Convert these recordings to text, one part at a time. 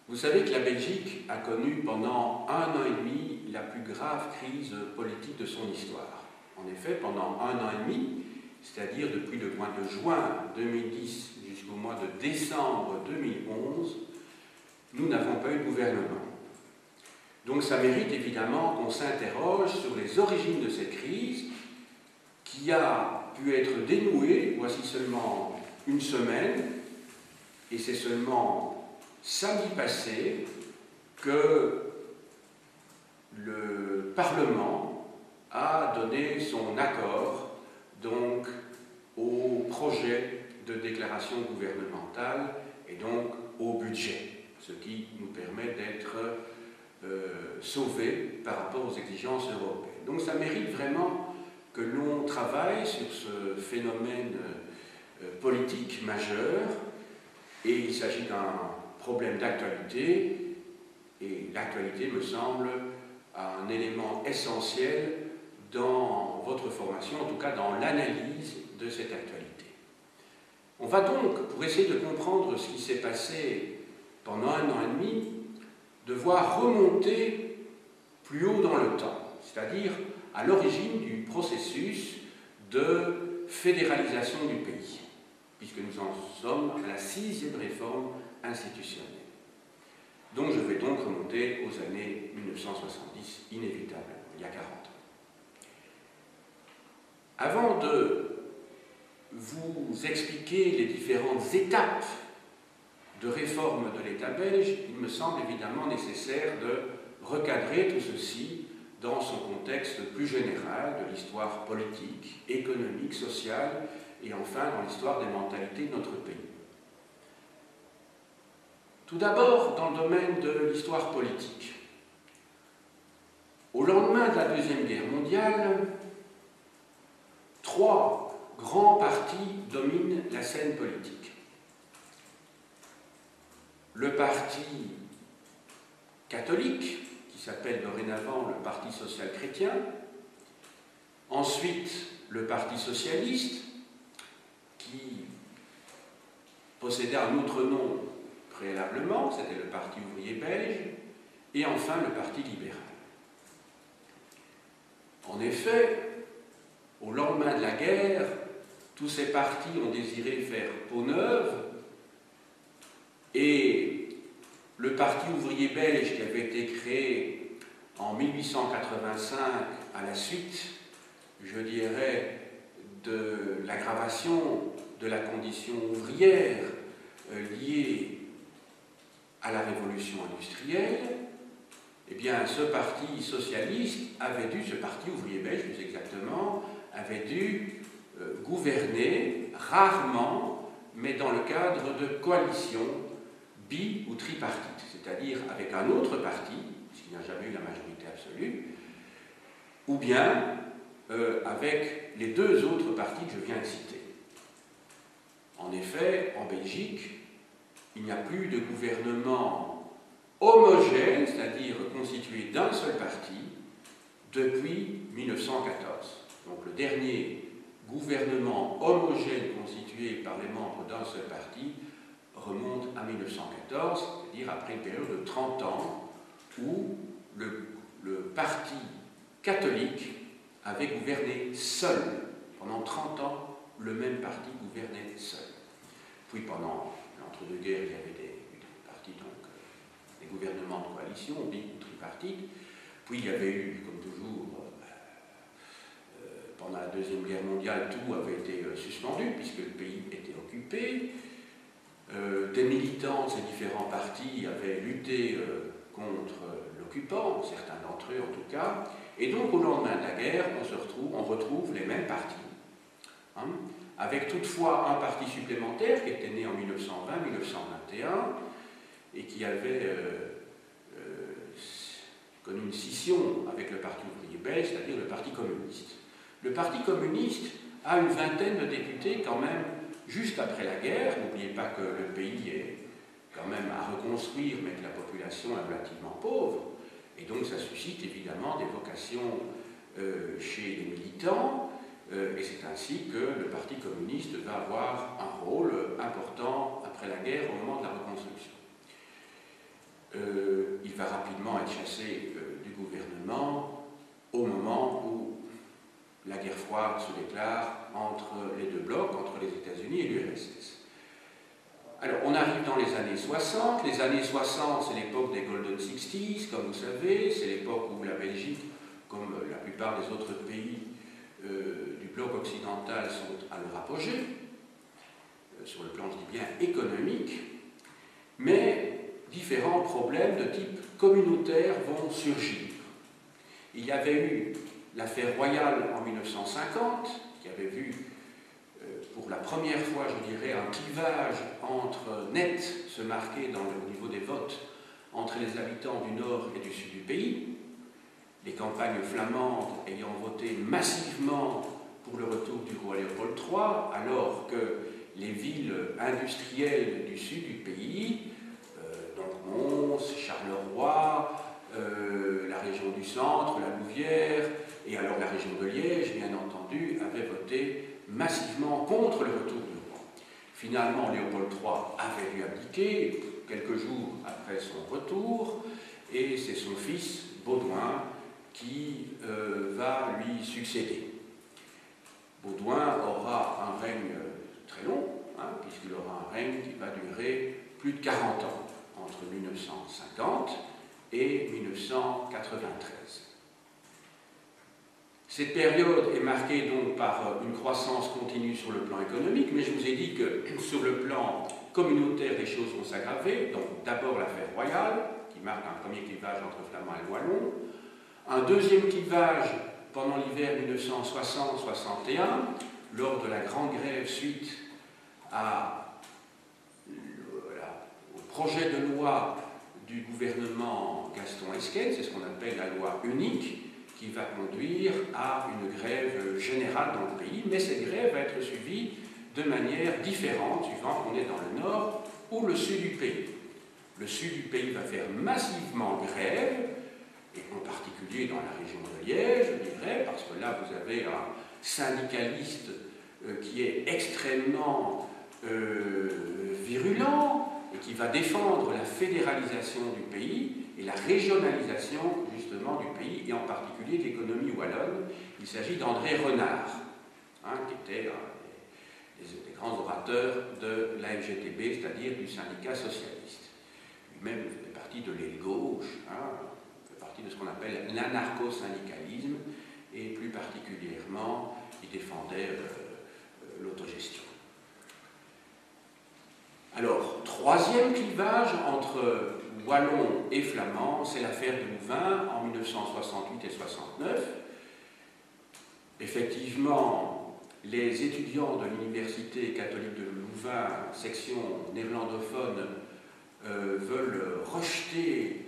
Vous savez que la Belgique a connu pendant 1 an et demi la plus grave crise politique de son histoire. En effet, pendant 1 an et demi, c'est-à-dire depuis le mois de juin 2010 jusqu'au mois de décembre 2011, nous n'avons pas eu de gouvernement. Donc ça mérite évidemment qu'on s'interroge sur les origines de cette crise qui a pu être dénouée voici seulement une semaine, et c'est seulement samedi passé que le Parlement a donné son accord donc au projet de déclaration gouvernementale et donc au budget, ce qui nous permet d'être sauvés par rapport aux exigences européennes. Donc ça mérite vraiment que l'on travaille sur ce phénomène politique majeur, et il s'agit d'un problème d'actualité, et l'actualité me semble un élément essentiel dans votre formation, en tout cas dans l'analyse de cette actualité. On va donc, pour essayer de comprendre ce qui s'est passé pendant 1 an et demi, devoir remonter plus haut dans le temps, c'est-à-dire à l'origine du processus de fédéralisation du pays, puisque nous en sommes à la 6e réforme institutionnelle. Donc je vais donc remonter aux années 1970, inévitablement, il y a 40 ans. Avant de vous expliquer les différentes étapes de réforme de l'État belge, il me semble évidemment nécessaire de recadrer tout ceci dans son contexte plus général de l'histoire politique, économique, sociale et enfin dans l'histoire des mentalités de notre pays. Tout d'abord, dans le domaine de l'histoire politique. Au lendemain de la Deuxième Guerre mondiale, 3 grands partis dominent la scène politique. Le parti catholique, qui s'appelle dorénavant le Parti social-chrétien, ensuite le Parti socialiste, qui possédait un autre nom préalablement, c'était le Parti ouvrier belge, et enfin le Parti libéral. En effet, au lendemain de la guerre, tous ces partis ont désiré faire peau neuve, et le Parti ouvrier belge, qui avait été créé en 1885 à la suite, je dirais, de l'aggravation de la condition ouvrière liée à la révolution industrielle, eh bien ce parti socialiste avait dû, ce parti ouvrier belge plus exactement, avait dû gouverner rarement, mais dans le cadre de coalitions bi- ou tripartites, c'est-à-dire avec un autre parti, puisqu'il n'a jamais eu la majorité absolue, ou bien avec les 2 autres partis que je viens de citer. En effet, en Belgique, il n'y a plus de gouvernement homogène, c'est-à-dire constitué d'un seul parti, depuis 1914. Donc le dernier gouvernement homogène constitué par les membres d'un seul parti remonte à 1914, c'est-à-dire après une période de 30 ans où le parti catholique avait gouverné seul. Pendant 30 ans, le même parti gouvernait seul. Puis pendant l'entre-deux-guerres, il y avait des partis, donc des gouvernements de coalition, bi- ou tripartites. Puis il y avait eu, comme toujours, pendant la Deuxième Guerre mondiale, tout avait été suspendu, puisque le pays était occupé. Des militants de ces différents partis avaient lutté contre l'occupant, certains d'entre eux en tout cas, et donc au lendemain de la guerre, on retrouve les mêmes partis, hein, avec toutefois un parti supplémentaire qui était né en 1920-1921 et qui avait connu une scission avec le Parti ouvrier belge, c'est-à-dire le Parti communiste. Le Parti communiste a une vingtaine de députés quand même juste après la guerre. N'oubliez pas que le pays est quand même à reconstruire, mais que la population est relativement pauvre. Et donc ça suscite évidemment des vocations chez les militants, et c'est ainsi que le Parti communiste va avoir un rôle important après la guerre au moment de la reconstruction. il va rapidement être chassé du gouvernement au moment où la guerre froide se déclare entre les deux blocs, entre les États-Unis et l'URSS. Alors, on arrive dans les années 60. Les années 60, c'est l'époque des Golden Sixties, comme vous savez. C'est l'époque où la Belgique, comme la plupart des autres pays du bloc occidental, sont à leur apogée, sur le plan, je dis bien, économique. Mais différents problèmes de type communautaire vont surgir. Il y avait eu l'affaire Royal en 1950, qui avait vu pour la première fois, je dirais, un clivage net se marquer au niveau des votes entre les habitants du nord et du sud du pays, les campagnes flamandes ayant voté massivement pour le retour du roi Léopold III, alors que les villes industrielles du sud du pays, donc Mons, Charleroi, la région du centre, la Louvière, et alors la région de Liège, bien entendu, avaient voté massivement contre le retour du roi. Finalement, Léopold III avait dû abdiquer quelques jours après son retour, et c'est son fils, Baudouin, qui va lui succéder. Baudouin aura un règne très long, puisqu'il aura un règne qui va durer plus de 40 ans, entre 1950 et 1993. Cette période est marquée donc par une croissance continue sur le plan économique, mais je vous ai dit que sur le plan communautaire, les choses vont s'aggraver. Donc d'abord l'affaire Royale, qui marque un premier clivage entre Flamands et Wallons, un deuxième clivage pendant l'hiver 1960-61, lors de la grande grève suite au projet de loi du gouvernement Gaston Esquet, c'est ce qu'on appelle la loi unique, qui va conduire à une grève générale dans le pays, mais cette grève va être suivie de manière différente, suivant qu'on est dans le nord ou le sud du pays. Le sud du pays va faire massivement grève, et en particulier dans la région de Liège, je dirais, parce que là vous avez un syndicaliste qui est extrêmement virulent et qui va défendre la fédéralisation du pays et la régionalisation justement du pays, et en particulier de l'économie wallonne. Il s'agit d'André Renard, qui était un des grands orateurs de la FGTB, c'est-à-dire du syndicat socialiste. Lui-même fait partie de l'aile gauche, fait partie de ce qu'on appelle l'anarcho-syndicalisme, et plus particulièrement, il défendait l'autogestion. Alors, troisième clivage entre Wallons et Flamands, c'est l'affaire de Louvain en 1968 et 69. Effectivement, les étudiants de l'Université catholique de Louvain, section néerlandophone, veulent rejeter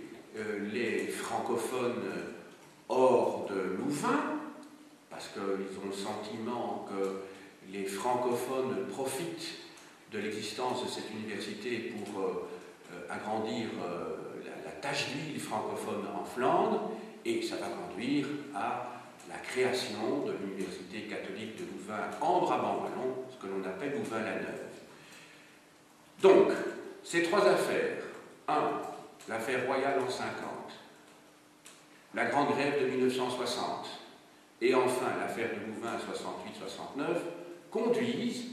les francophones hors de Louvain, parce qu'ils ont le sentiment que les francophones profitent de l'existence de cette université pour agrandir la tache d'huile francophone en Flandre, et ça va conduire à la création de l'Université catholique de Louvain en Brabant-Wallon, ce que l'on appelle Louvain-la-Neuve. Donc, ces trois affaires, l'affaire Royale en 50, la grande grève de 1960, et enfin l'affaire de Louvain 68-69, conduisent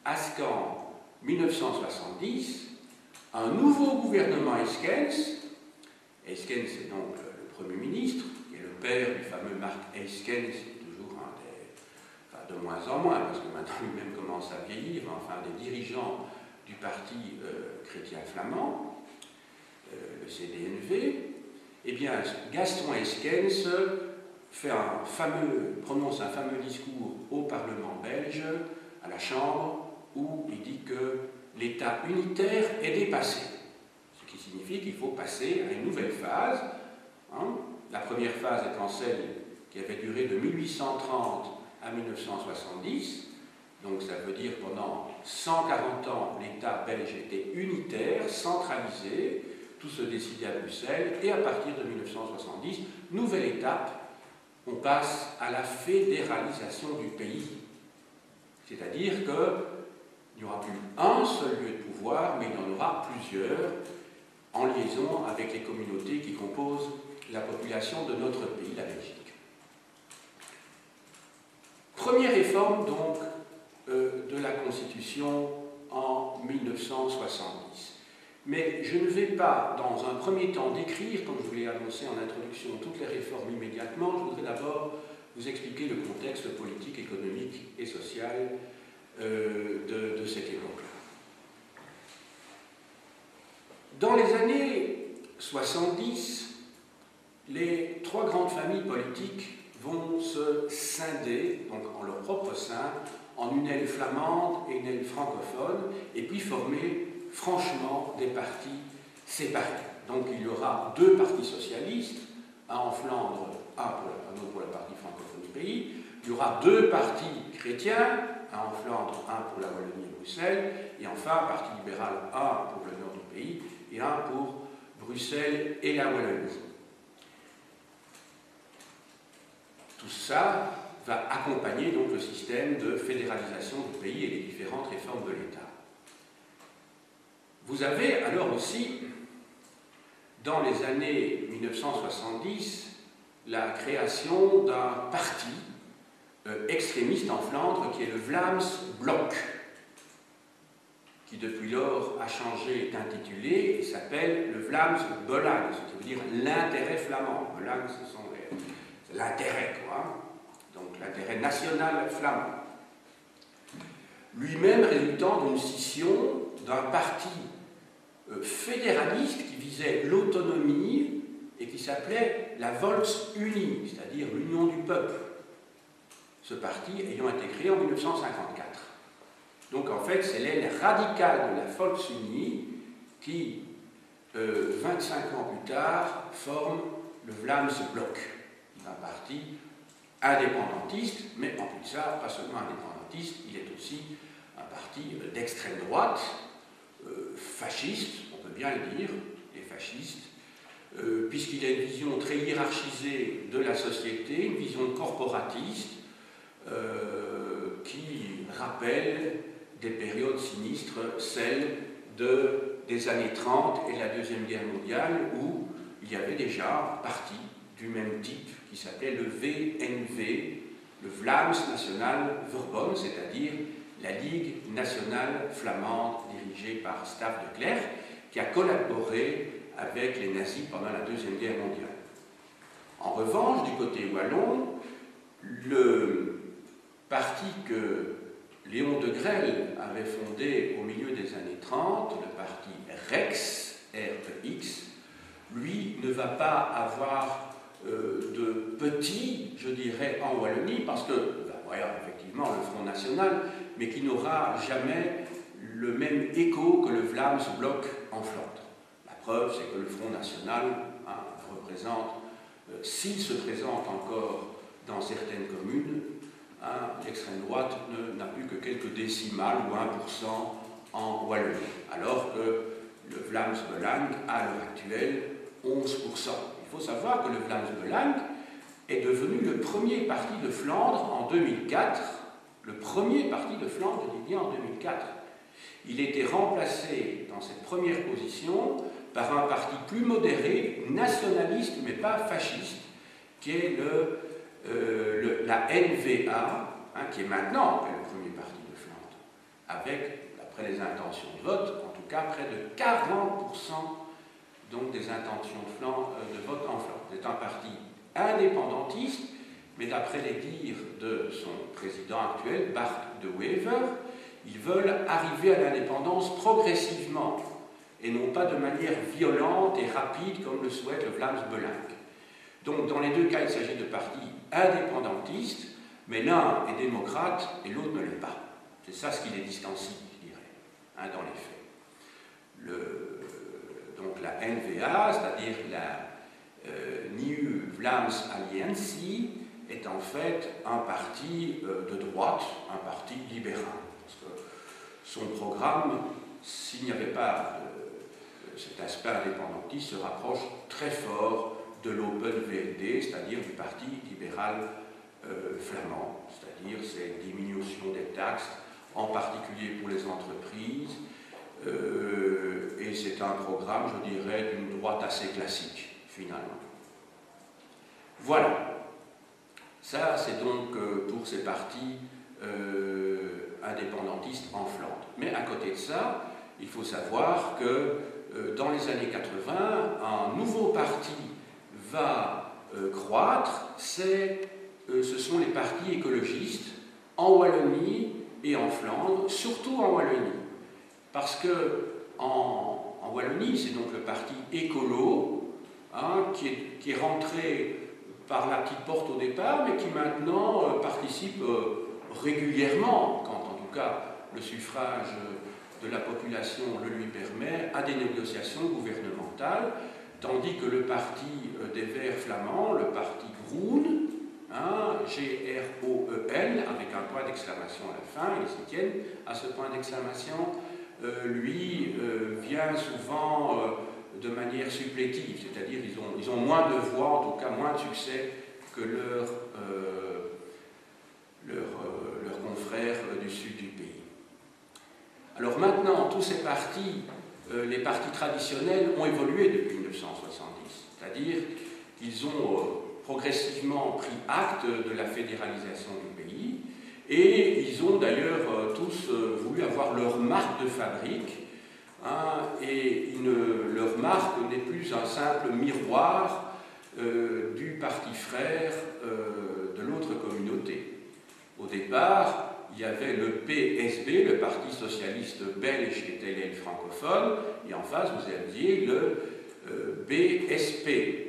à ce qu'en 1970, un nouveau gouvernement Eyskens, Eyskens c'est donc le Premier ministre, qui est le père du fameux Marc Eyskens, qui est toujours de moins en moins, parce que maintenant lui-même commence à vieillir, enfin des dirigeants du parti chrétien flamand, le CDNV, eh bien Gaston Eyskens prononce un fameux discours au Parlement belge, à la Chambre, où il dit que l'État unitaire est dépassé. Ce qui signifie qu'il faut passer à une nouvelle phase. La première phase étant celle qui avait duré de 1830 à 1970. Donc ça veut dire pendant 140 ans, l'État belge était unitaire, centralisé, tout se décidait à Bruxelles, et à partir de 1970, nouvelle étape, on passe à la fédéralisation du pays. C'est-à-dire qu'il n'y aura plus un seul lieu de pouvoir, mais il y en aura plusieurs, en liaison avec les communautés qui composent la population de notre pays, la Belgique. Première réforme donc de la Constitution en 1970. Mais je ne vais pas, dans un premier temps, décrire, comme je vous l'ai annoncé en introduction, toutes les réformes immédiatement. Je voudrais d'abord vous expliquer le contexte politique, économique et social de cette époque-là. Dans les années 70, les trois grandes familles politiques vont se scinder, donc en leur propre sein, en une aile flamande et une aile francophone, et puis former franchement des partis séparés. Donc il y aura deux partis socialistes, un en Flandre, un pour la partie francophone du pays. Il y aura deux partis chrétiens, un en Flandre, un pour la Wallonie et Bruxelles, et enfin un parti libéral, un pour le nord du pays, et un pour Bruxelles et la Wallonie. Tout ça va accompagner donc le système de fédéralisation du pays et les différentes réformes de l'État. Vous avez alors aussi, dans les années 1970, la création d'un parti extrémiste en Flandre qui est le Vlaams Blok, qui depuis lors a changé d'intitulé et s'appelle le Vlaams Belang, ce qui veut dire l'intérêt flamand. Belang, c'est l'intérêt, quoi. Donc l'intérêt national flamand. Lui-même résultant d'une scission d'un parti fédéraliste qui visait l'autonomie et qui s'appelait la Volksunie, c'est-à-dire l'union du peuple. Ce parti ayant été créé en 1954. Donc en fait, c'est l'aile radicale de la Volksunie qui, 25 ans plus tard, forme le Vlaams Blok, un parti indépendantiste, mais en plus de ça, pas seulement indépendantiste, il est aussi un parti d'extrême droite, fasciste, on peut bien le dire, et fasciste, puisqu'il a une vision très hiérarchisée de la société, une vision corporatiste, qui rappelle des périodes sinistres, celles des années 30 et la Deuxième Guerre mondiale, où il y avait déjà un parti du même type qui s'appelait le VNV, le Vlaams National Verbond, c'est-à-dire la Ligue nationale flamande dirigée par Staf de Klerk, qui a collaboré avec les nazis pendant la Deuxième Guerre mondiale. En revanche, du côté wallon, le parti que Léon de Grelle avait fondé au milieu des années 30, le parti REX, R-E-X, lui ne va pas avoir de petit, je dirais, en Wallonie, parce que, voilà, effectivement, le Front National, mais qui n'aura jamais le même écho que le Vlaams Blok en Flandre. La preuve, c'est que le Front National représente, s'il se présente encore dans certaines communes, l'extrême droite n'a plus que quelques décimales ou 1% en Wallonie, alors que le Vlaams Belang a à l'heure actuelle 11%. Il faut savoir que le Vlaams Belang est devenu le premier parti de Flandre en 2004, le premier parti de Flandre, je dis bien en 2004. Il était remplacé dans cette première position par un parti plus modéré, nationaliste mais pas fasciste, qui est la NVA, qui est maintenant le premier parti de Flandre, avec, d'après les intentions de vote, en tout cas près de 40% donc, des intentions de vote en Flandre. C'est un parti indépendantiste, mais d'après les dires de son président actuel, Bart de Wever, ils veulent arriver à l'indépendance progressivement, et non pas de manière violente et rapide comme le souhaite le Vlaams Belang. Donc dans les deux cas, il s'agit de partis indépendantistes, mais l'un est démocrate et l'autre ne l'est pas. C'est ça ce qui les distancie, je dirais, dans les faits. Donc la NVA, c'est-à-dire la Nieuwe Vlaams Alliantie, est en fait un parti de droite, un parti libéral. Parce que son programme, s'il n'y avait pas cet aspect indépendantiste, se rapproche très fort de l'Open VLD, c'est-à-dire du Parti libéral flamand, c'est-à-dire cette diminution des taxes, en particulier pour les entreprises, et c'est un programme, je dirais, d'une droite assez classique, finalement. Voilà. Ça, c'est donc pour ces partis indépendantistes en Flandre. Mais à côté de ça, il faut savoir que dans les années 80, un nouveau parti va croître, ce sont les partis écologistes en Wallonie et en Flandre, surtout en Wallonie. Parce que en Wallonie, c'est donc le parti écolo, hein, qui est rentré par la petite porte au départ, mais qui maintenant participe régulièrement, quand en tout cas le suffrage de la population le lui permet, à des négociations gouvernementales, tandis que le parti des Verts flamands, le parti Groen, hein, G-R-O-E-N, avec un point d'exclamation à la fin, ils s'y tiennent à ce point d'exclamation, lui vient souvent de manière supplétive, c'est-à-dire ils ont moins de voix, en tout cas moins de succès que leurs confrères du sud du pays. Alors maintenant, tous ces partis, les partis traditionnels, ont évolué depuis 1970, c'est-à-dire qu'ils ont progressivement pris acte de la fédéralisation du pays, et ils ont d'ailleurs tous voulu avoir leur marque de fabrique, hein, et leur marque n'est plus un simple miroir du parti frère de l'autre communauté. Au départ, il y avait le PSB, le Parti Socialiste Belge, qui était l'aile francophone, et en face, vous aviez le BSP.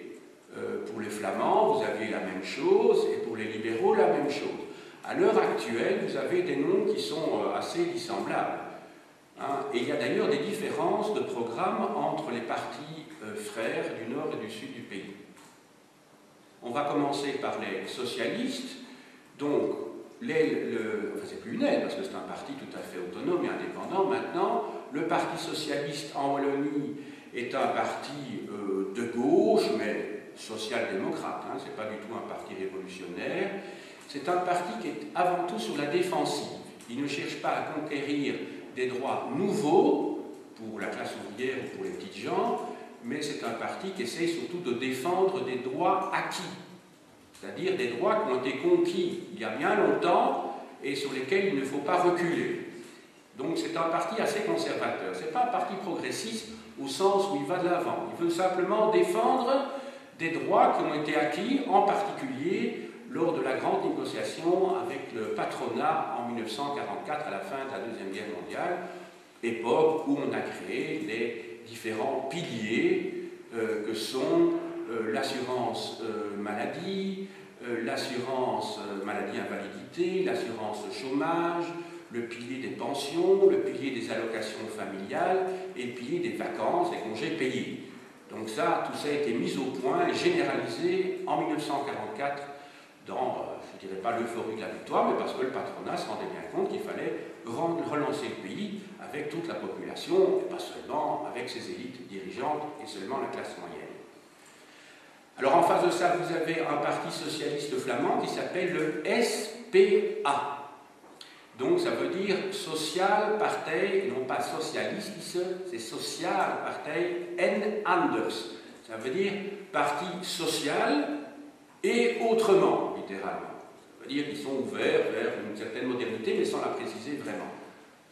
Pour les Flamands, vous aviez la même chose, et pour les libéraux, la même chose. À l'heure actuelle, vous avez des noms qui sont assez dissemblables. Hein, et il y a d'ailleurs des différences de programme entre les partis frères du nord et du sud du pays. On va commencer par les socialistes. Donc, enfin, c'est plus une aile, parce que c'est un parti tout à fait autonome et indépendant. Maintenant, le Parti socialiste en Wallonie est un parti de gauche, mais social-démocrate, hein, c'est pas du tout un parti révolutionnaire. C'est un parti qui est avant tout sur la défensive. Il ne cherche pas à conquérir des droits nouveaux pour la classe ouvrière ou pour les petites gens, mais c'est un parti qui essaye surtout de défendre des droits acquis, c'est-à-dire des droits qui ont été conquis il y a bien longtemps et sur lesquels il ne faut pas reculer. Donc c'est un parti assez conservateur. Ce n'est pas un parti progressiste au sens où il va de l'avant. Il veut simplement défendre des droits qui ont été acquis, en particulier lors de la grande négociation avec le patronat en 1944, à la fin de la Deuxième Guerre mondiale, époque où on a créé les différents piliers que sont l'assurance maladie, l'assurance maladie-invalidité, l'assurance chômage, le pilier des pensions, le pilier des allocations familiales et le pilier des vacances et congés payés. Donc ça, tout ça a été mis au point et généralisé en 1944 dans, je ne dirais pas l'euphorie de la victoire, mais parce que le patronat se rendait bien compte qu'il fallait relancer le pays avec toute la population, et pas seulement avec ses élites dirigeantes et seulement la classe moyenne. Alors en face de ça, vous avez un parti socialiste flamand qui s'appelle le SPA. Donc ça veut dire Social Partij, non pas socialiste, c'est Social Partij en Anders. Ça veut dire parti social et autrement, littéralement. Ça veut dire qu'ils sont ouverts vers une certaine modernité, mais sans la préciser vraiment.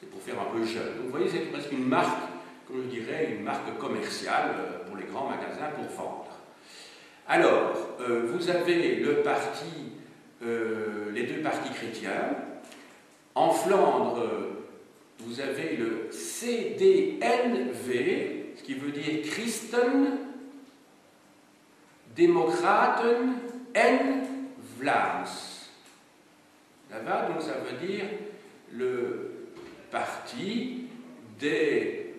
C'est pour faire un peu jeune. Donc vous voyez, c'est presque une marque, comme je dirais, une marque commerciale pour les grands magasins pour vendre. Alors, vous avez le parti, les deux partis chrétiens. En Flandre, vous avez le CDNV, ce qui veut dire Christen Democraten en Vlaams. Là-bas, donc ça veut dire le parti des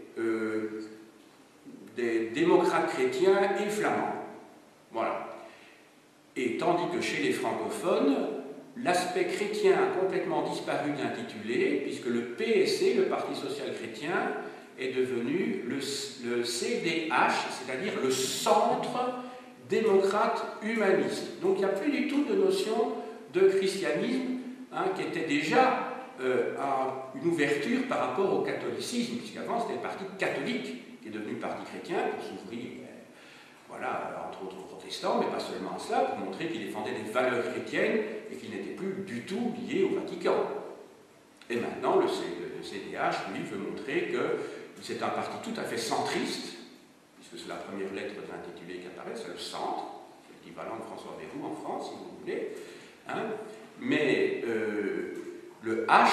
démocrates chrétiens et flamands. Voilà. Et tandis que chez les francophones, l'aspect chrétien a complètement disparu de l'intitulé, puisque le PSC, le Parti social chrétien, est devenu le CDH, c'est-à-dire le Centre démocrate humaniste. Donc il n'y a plus du tout de notion de christianisme, hein, qui était déjà une ouverture par rapport au catholicisme, puisqu'avant c'était le parti catholique qui qui est devenu le Parti chrétien pour s'ouvrir, voilà, entre autres aux protestants, mais pas seulement cela, pour montrer qu'il défendait des valeurs chrétiennes et qu'il n'était plus du tout lié au Vatican. Et maintenant, le CDH, lui, veut montrer que c'est un parti tout à fait centriste, puisque c'est la première lettre intitulée qui apparaît, c'est le centre, c'est l'équivalent de François Bayrou en France, si vous voulez. Hein. Mais le H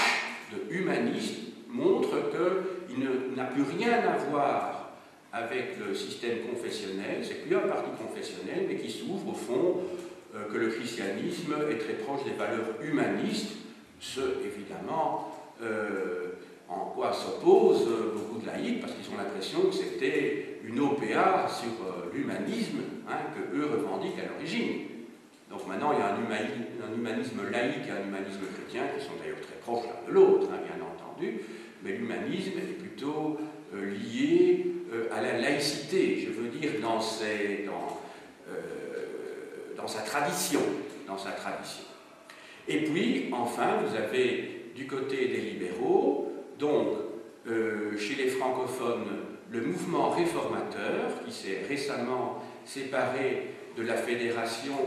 de humaniste montre qu'il n'a plus rien à voir avec le système confessionnel, c'est plus un parti confessionnel, mais qui s'ouvre au fond que le christianisme est très proche des valeurs humanistes, ce, évidemment, en quoi s'opposent beaucoup de laïcs, parce qu'ils ont l'impression que c'était une OPA sur l'humanisme hein, qu'eux revendiquent à l'origine. Donc maintenant, il y a un humanisme laïque et un humanisme chrétien, qui sont d'ailleurs très proches l'un de l'autre, hein, bien entendu, mais l'humanisme est plutôt lié à la laïcité, je veux dire, dans sa tradition. Et puis, enfin, vous avez du côté des libéraux, donc, chez les francophones, le mouvement réformateur, qui s'est récemment séparé de la fédération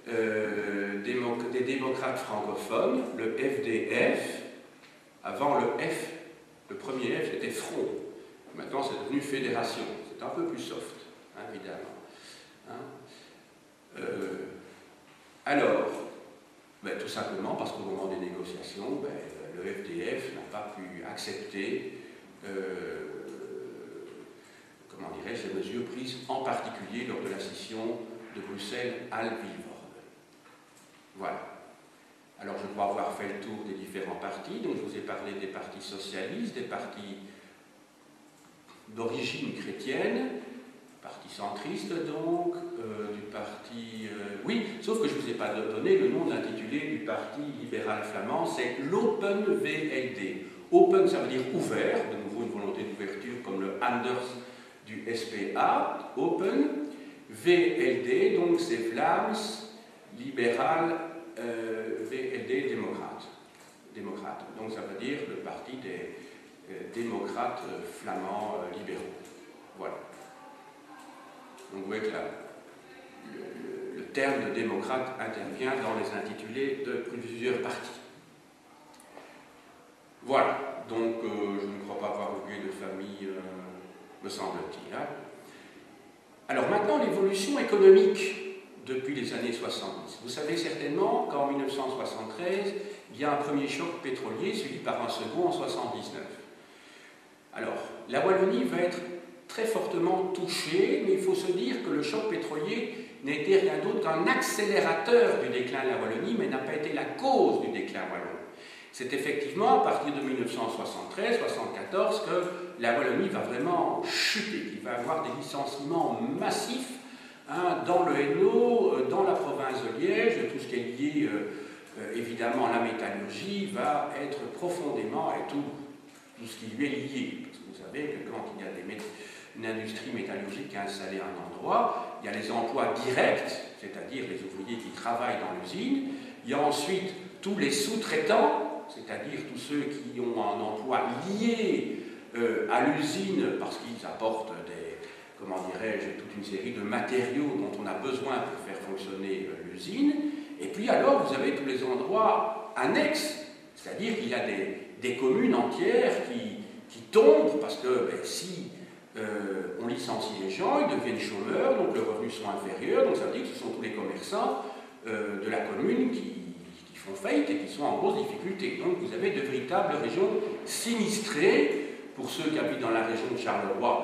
des démocrates francophones, le FDF. Avant, le premier F, c'était Front. Maintenant, c'est devenu Fédération. C'est un peu plus soft, hein, évidemment. Hein. Alors, tout simplement parce qu'au moment des négociations, le FDF n'a pas pu accepter, comment dirais-je, les mesures prises en particulier lors de la scission de Bruxelles-Halle-Vilvoorde. Voilà. Alors je crois avoir fait le tour des différents partis, donc je vous ai parlé des partis socialistes, des partis d'origine chrétienne, parti centriste donc, du parti... oui, sauf que je ne vous ai pas donné le nom de l'intitulé du parti libéral flamand, c'est l'Open VLD. Open, ça veut dire ouvert, de nouveau une volonté d'ouverture comme le Anders du SPA, Open. VLD, donc c'est Vlaams Libéral VLD démocrate. Donc ça veut dire le parti des démocrates flamands libéraux. Voilà. Donc vous voyez que le terme de démocrate intervient dans les intitulés de plusieurs partis. Voilà. Donc je ne crois pas avoir oublié de famille, me semble-t-il. Hein. Alors maintenant, l'évolution économique depuis les années 70. Vous savez certainement qu'en 1973, il y a un premier choc pétrolier suivi par un second en 1979. Alors, la Wallonie va être très fortement touchée, mais il faut se dire que le choc pétrolier n'a été rien d'autre qu'un accélérateur du déclin de la Wallonie, mais n'a pas été la cause du déclin wallon. C'est effectivement à partir de 1973-74 que la Wallonie va vraiment chuter, qu'il va avoir des licenciements massifs hein, dans le Hainaut, dans la province de Liège, tout ce qui est lié évidemment à la métallurgie va être profondément, et tout ce qui lui est lié. Parce que vous savez que quand il y a une industrie métallurgique qui est installée à un endroit, il y a les emplois directs, c'est-à-dire les ouvriers qui travaillent dans l'usine, il y a ensuite tous les sous-traitants, c'est-à-dire tous ceux qui ont un emploi lié à l'usine parce qu'ils apportent comment dirais-je, toute une série de matériaux dont on a besoin pour faire fonctionner l'usine. Et puis alors, vous avez tous les endroits annexes, c'est-à-dire qu'il y a des communes entières qui tombent parce que si on licencie les gens, ils deviennent chômeurs, donc leurs revenus sont inférieurs, donc ça veut dire que ce sont tous les commerçants de la commune qui font faillite et qui sont en grosse difficulté. Donc vous avez de véritables régions sinistrées. Pour ceux qui habitent dans la région de Charleroi,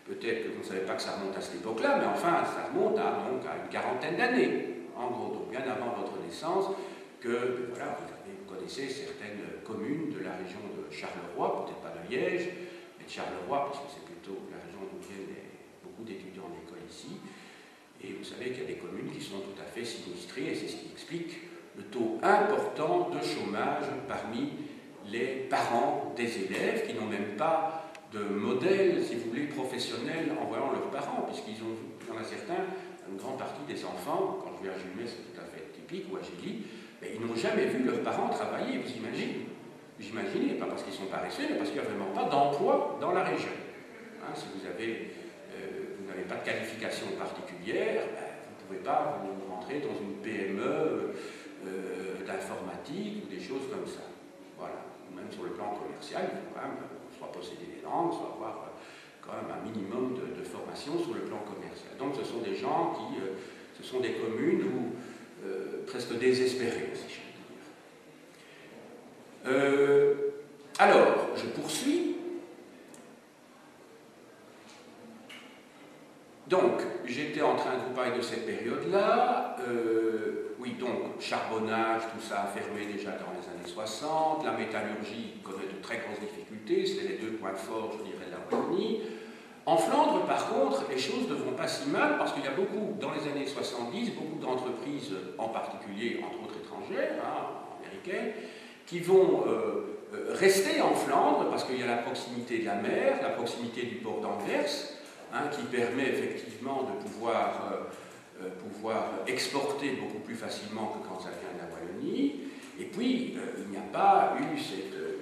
peut-être que vous ne savez pas que ça remonte à cette époque-là, mais enfin, ça remonte à une quarantaine d'années, en gros, donc bien avant votre naissance, que voilà, vous connaissez certaines communes de la région de Charleroi, peut-être pas de Liège, mais de Charleroi, parce que c'est plutôt la région d'où viennent beaucoup d'étudiants de l'école ici. Et vous savez qu'il y a des communes qui sont tout à fait sinistrées, et c'est ce qui explique le taux important de chômage parmi les parents des élèves qui n'ont même pas de modèle, si vous voulez, professionnel en voyant leurs parents, puisqu'ils ont, il y en a certains, une grande partie des enfants, quand je vais à Jumet, c'est tout à fait typique, ou à Gilly, mais ils n'ont jamais vu leurs parents travailler, vous imaginez? Vous imaginez, pas parce qu'ils sont paresseux, mais parce qu'il n'y a vraiment pas d'emploi dans la région. Hein, si vous n'avez pas de qualification particulière, ben, vous ne pouvez pas vous rentrer dans une PME d'informatique ou des choses comme ça. Voilà. Même sur le plan commercial, il faut quand même soit posséder des langues, soit avoir quand même un minimum de formation sur le plan commercial. Donc ce sont des gens qui, ce sont des communes où, presque désespérées, si je puis dire. Alors, je poursuis. Donc, j'étais en train de vous parler de cette période-là. Oui, donc, charbonnage, tout ça a fermé déjà dans les années 60. La métallurgie connaît de très grosses difficultés. C'était les deux points forts, je dirais, de la Wallonie. En Flandre, par contre, les choses ne vont pas si mal parce qu'il y a beaucoup, dans les années 70, beaucoup d'entreprises, en particulier, entre autres étrangères, hein, américaines, qui vont rester en Flandre parce qu'il y a la proximité de la mer, la proximité du port d'Anvers, hein, qui permet effectivement de pouvoir exporter beaucoup plus facilement que quand ça vient de la Wallonie. Et puis, il n'y a pas eu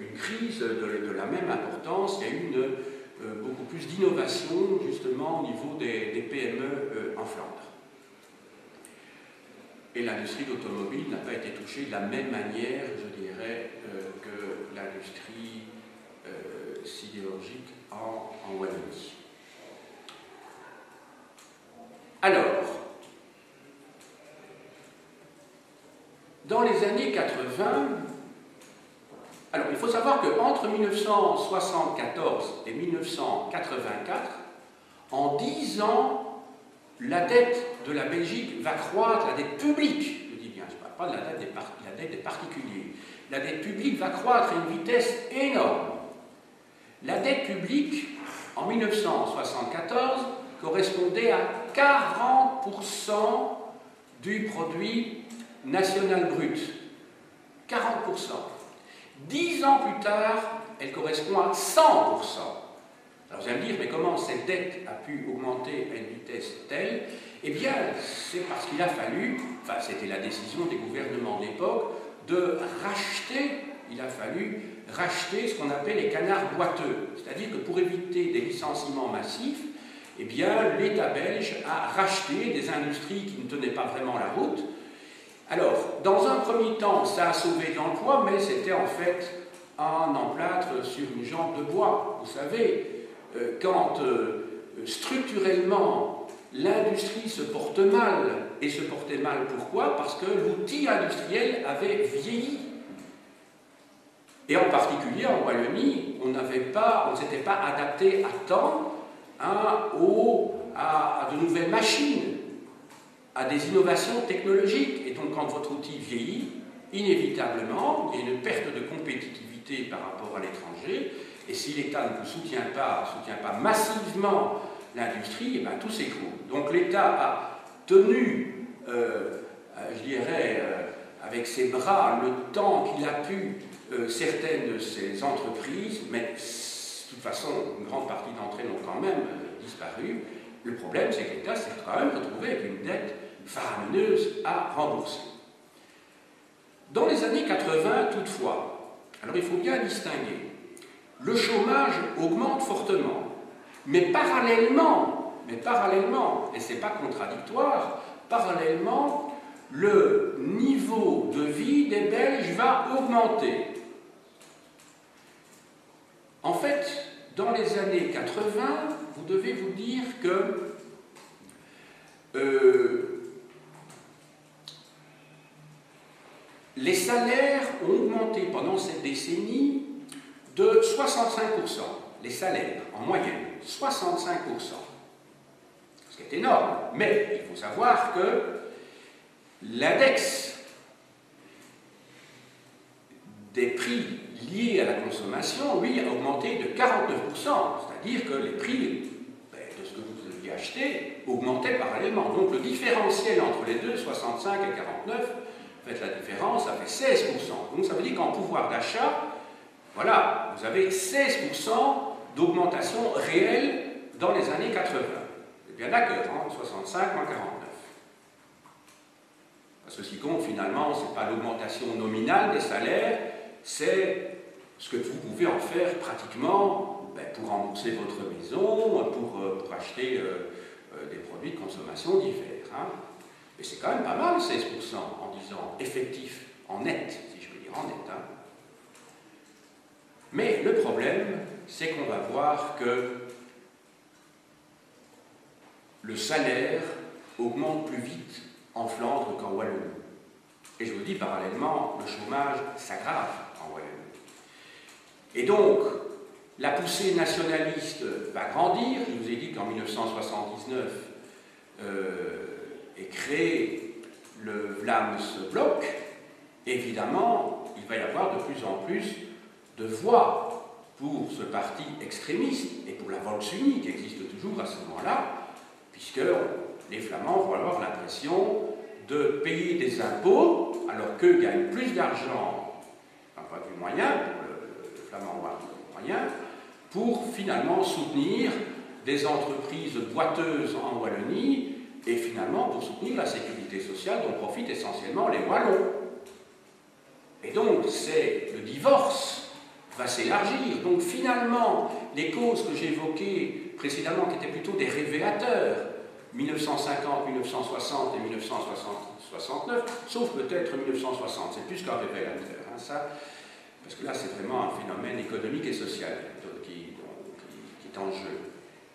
une crise de la même importance, il y a eu beaucoup plus d'innovation justement au niveau des PME en Flandre. Et l'industrie d'automobile n'a pas été touchée de la même manière, je dirais, que l'industrie sidérurgique en Wallonie. Alors, dans les années 80, alors il faut savoir qu'entre 1974 et 1984, en 10 ans, la dette de la Belgique va croître, la dette publique, je dis bien, je ne parle pas de la dette des particuliers, la dette publique va croître à une vitesse énorme. La dette publique, en 1974, correspondait à 40% du produit national brut. 40%. 10 ans plus tard, elle correspond à 100%. Alors vous allez me dire, mais comment cette dette a pu augmenter à une vitesse telle? Eh bien, c'est parce qu'il a fallu, enfin c'était la décision des gouvernements de l'époque, de racheter, il a fallu racheter ce qu'on appelle les canards boiteux. C'est-à-dire que pour éviter des licenciements massifs, eh bien, l'État belge a racheté des industries qui ne tenaient pas vraiment la route. Alors, dans un premier temps, ça a sauvé de l'emploi, mais c'était en fait un emplâtre sur une jambe de bois. Vous savez, quand structurellement l'industrie se porte mal, et se portait mal pourquoi? Parce que l'outil industriel avait vieilli. Et en particulier en Wallonie, on ne s'était pas adapté à temps à de nouvelles machines, à des innovations technologiques. Et donc quand votre outil vieillit, inévitablement, il y a une perte de compétitivité par rapport à l'étranger, et si l'État ne soutient pas massivement l'industrie, eh bien, tout s'écroule. Donc l'État a tenu, je dirais, avec ses bras, le temps qu'il a pu, certaines de ces entreprises, mais de toute façon, une grande partie d'entre elles ont quand même disparu. Le problème, c'est que l'État s'est quand même retrouvé avec une dette faramineuse à rembourser. Dans les années 80, toutefois, alors il faut bien distinguer, le chômage augmente fortement, mais parallèlement, et ce n'est pas contradictoire, parallèlement, le niveau de vie des Belges va augmenter. En fait, dans les années 80, vous devez vous dire que les salaires ont augmenté pendant cette décennie de 65%. Les salaires, en moyenne, 65%. Ce qui est énorme. Mais il faut savoir que l'index des prix liés à la consommation, lui, a augmenté de 49%. C'est-à-dire que les prix de ce que vous deviez acheter augmentaient parallèlement. Donc le différentiel entre les deux, 65 et 49, faites la différence, ça fait 16%. Donc ça veut dire qu'en pouvoir d'achat, voilà, vous avez 16% d'augmentation réelle dans les années 80. C'est bien d'accord, hein, 65 moins 49. Parce que ce qui compte finalement, ce n'est pas l'augmentation nominale des salaires, c'est ce que vous pouvez en faire pratiquement pour rembourser votre maison, pour acheter des produits de consommation divers. Hein. Mais c'est quand même pas mal, 16%, en disant effectif, en net, si je veux dire en net. Hein. Mais le problème, c'est qu'on va voir que le salaire augmente plus vite en Flandre qu'en Wallonie. Et je vous dis, parallèlement, le chômage s'aggrave en Wallonie. Et donc, la poussée nationaliste va grandir. Je vous ai dit qu'en 1979 est créé le Vlaams Blok. Évidemment, il va y avoir de plus en plus de voix pour ce parti extrémiste et pour la Volksunie qui existe toujours à ce moment-là, puisque les Flamands vont avoir l'impression de payer des impôts alors qu'eux gagnent plus d'argent, d'un point de vue moyen, pour le Flamand moyen, pour finalement soutenir des entreprises boiteuses en Wallonie et finalement pour soutenir la sécurité sociale dont profitent essentiellement les Wallons. Et donc, le divorce va s'élargir. Donc finalement, les causes que j'évoquais précédemment, qui étaient plutôt des révélateurs, 1950, 1960 et 1969, sauf peut-être 1960, c'est plus qu'un révélateur, hein, ça, parce que là c'est vraiment un phénomène économique et social qui est en jeu.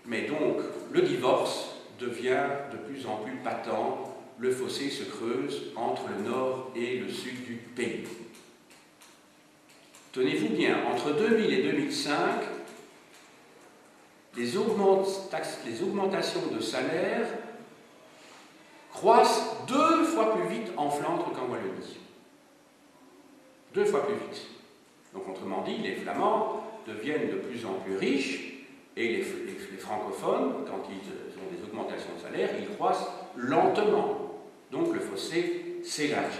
Mais donc, le divorce devient de plus en plus patent, le fossé se creuse entre le nord et le sud du pays. Tenez-vous bien, entre 2000 et 2005, les augmentations de salaire croissent 2 fois plus vite en Flandre qu'en Wallonie. 2 fois plus vite. Donc, autrement dit, les Flamands deviennent de plus en plus riches et les francophones, quand ils ont des augmentations de salaire, ils croissent lentement. Donc, le fossé s'élargit.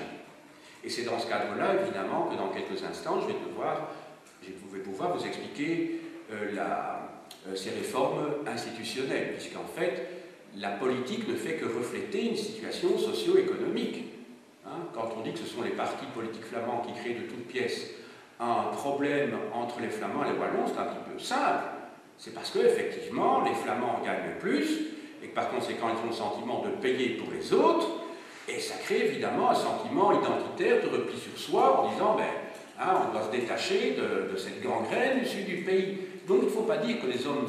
Et c'est dans ce cadre-là, évidemment, que dans quelques instants, je vais pouvoir vous expliquer ces réformes institutionnelles, puisqu'en fait, la politique ne fait que refléter une situation socio-économique. Hein, quand on dit que ce sont les partis politiques flamands qui créent de toutes pièces un problème entre les Flamands et les Wallons, c'est un petit peu simple. C'est parce qu'effectivement, les Flamands gagnent plus, et que par conséquent, ils ont le sentiment de payer pour les autres, et ça crée évidemment un sentiment identitaire de repli sur soi, en disant, on doit se détacher de cette gangrène du sud du pays. Donc il ne faut pas dire que les hommes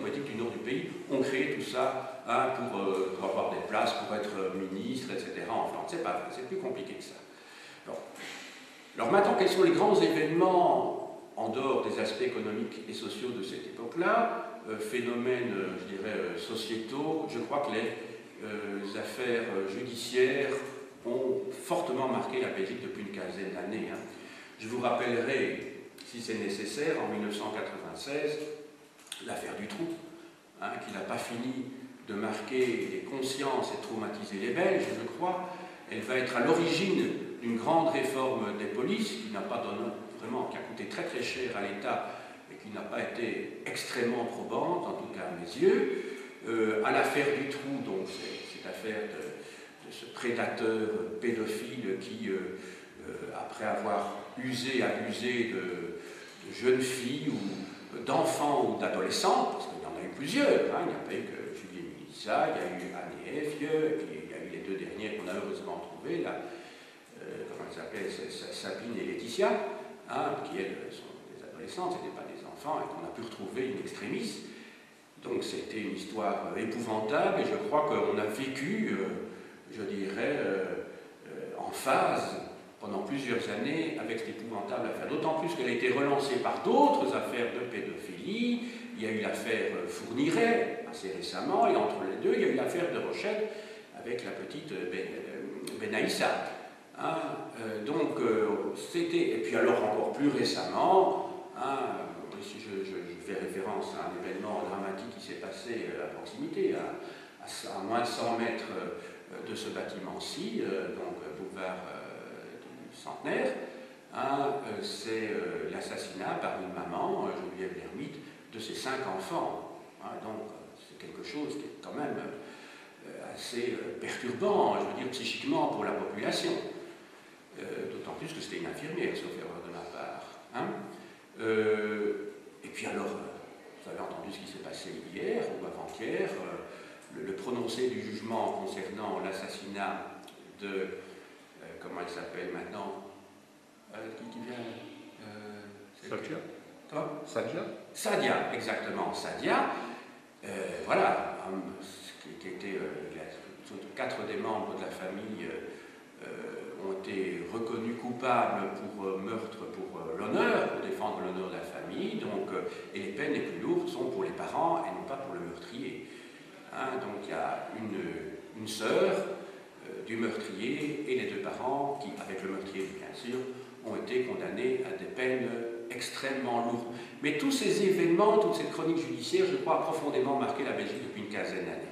politiques du nord du pays ont créé tout ça pour avoir des places, pour être ministre, etc. en Flandre. C'est pas vrai, c'est plus compliqué que ça. Bon. Alors maintenant, quels sont les grands événements en dehors des aspects économiques et sociaux de cette époque-là, phénomènes, je dirais, sociétaux? Je crois que les affaires judiciaires ont fortement marqué la Belgique depuis une quinzaine d'années. Hein. Je vous rappellerai, si c'est nécessaire, en 1996, l'affaire Dutroux, qui n'a pas fini de marquer les consciences et de traumatiser les Belges, je crois. Elle va être à l'origine d'une grande réforme des polices qui n'a pas donné vraiment, qui a coûté très très cher à l'État et qui n'a pas été extrêmement probante, en tout cas à mes yeux. À l'affaire Dutroux, donc cette affaire de ce prédateur pédophile qui, après avoir abusé de jeunes filles ou d'enfants ou d'adolescents, parce qu'il y en a eu plusieurs, il n'y a pas eu que Julien Mélissa, il y a eu Annie Effieux, et puis il y a eu les 2 dernières qu'on a heureusement trouvées, là, comment elles s'appelaient, Sabine et Laetitia, qui elles sont des adolescentes, ce n'étaient pas des enfants, et qu'on a pu retrouver une extrémiste. Donc c'était une histoire épouvantable, et je crois qu'on a vécu, je dirais, en phase pendant plusieurs années avec cette épouvantable affaire. D'autant plus qu'elle a été relancée par d'autres affaires de pédophilie. Il y a eu l'affaire Fourniret, assez récemment, et entre les deux, il y a eu l'affaire de Rochette avec la petite Benaïssa. Donc, c'était... Et puis alors, encore plus récemment, si je fais référence à un événement dramatique qui s'est passé à proximité, à moins de 100 mètres de ce bâtiment-ci, donc boulevard du Centenaire, c'est l'assassinat par une maman, Geneviève Lhermitte, de ses 5 enfants. Donc c'est quelque chose qui est quand même assez perturbant, je veux dire psychiquement pour la population. D'autant plus que c'était une infirmière, sauf erreur de ma part. Et puis alors, prononcé du jugement concernant l'assassinat de, comment elle s'appelle maintenant, qui vient Sadia. Toi Sadia. Sadia, exactement, Sadia. Voilà, qui était, 4 des membres de la famille ont été reconnus coupables pour meurtre pour l'honneur, pour défendre l'honneur de la famille, donc, et les peines les plus lourdes sont pour les parents et non pas pour le meurtrier. Hein, donc il y a une sœur du meurtrier et les 2 parents qui, avec le meurtrier bien sûr, ont été condamnés à des peines extrêmement lourdes. Mais tous ces événements, toute cette chronique judiciaire, je crois, a profondément marqué la Belgique depuis une quinzaine d'années.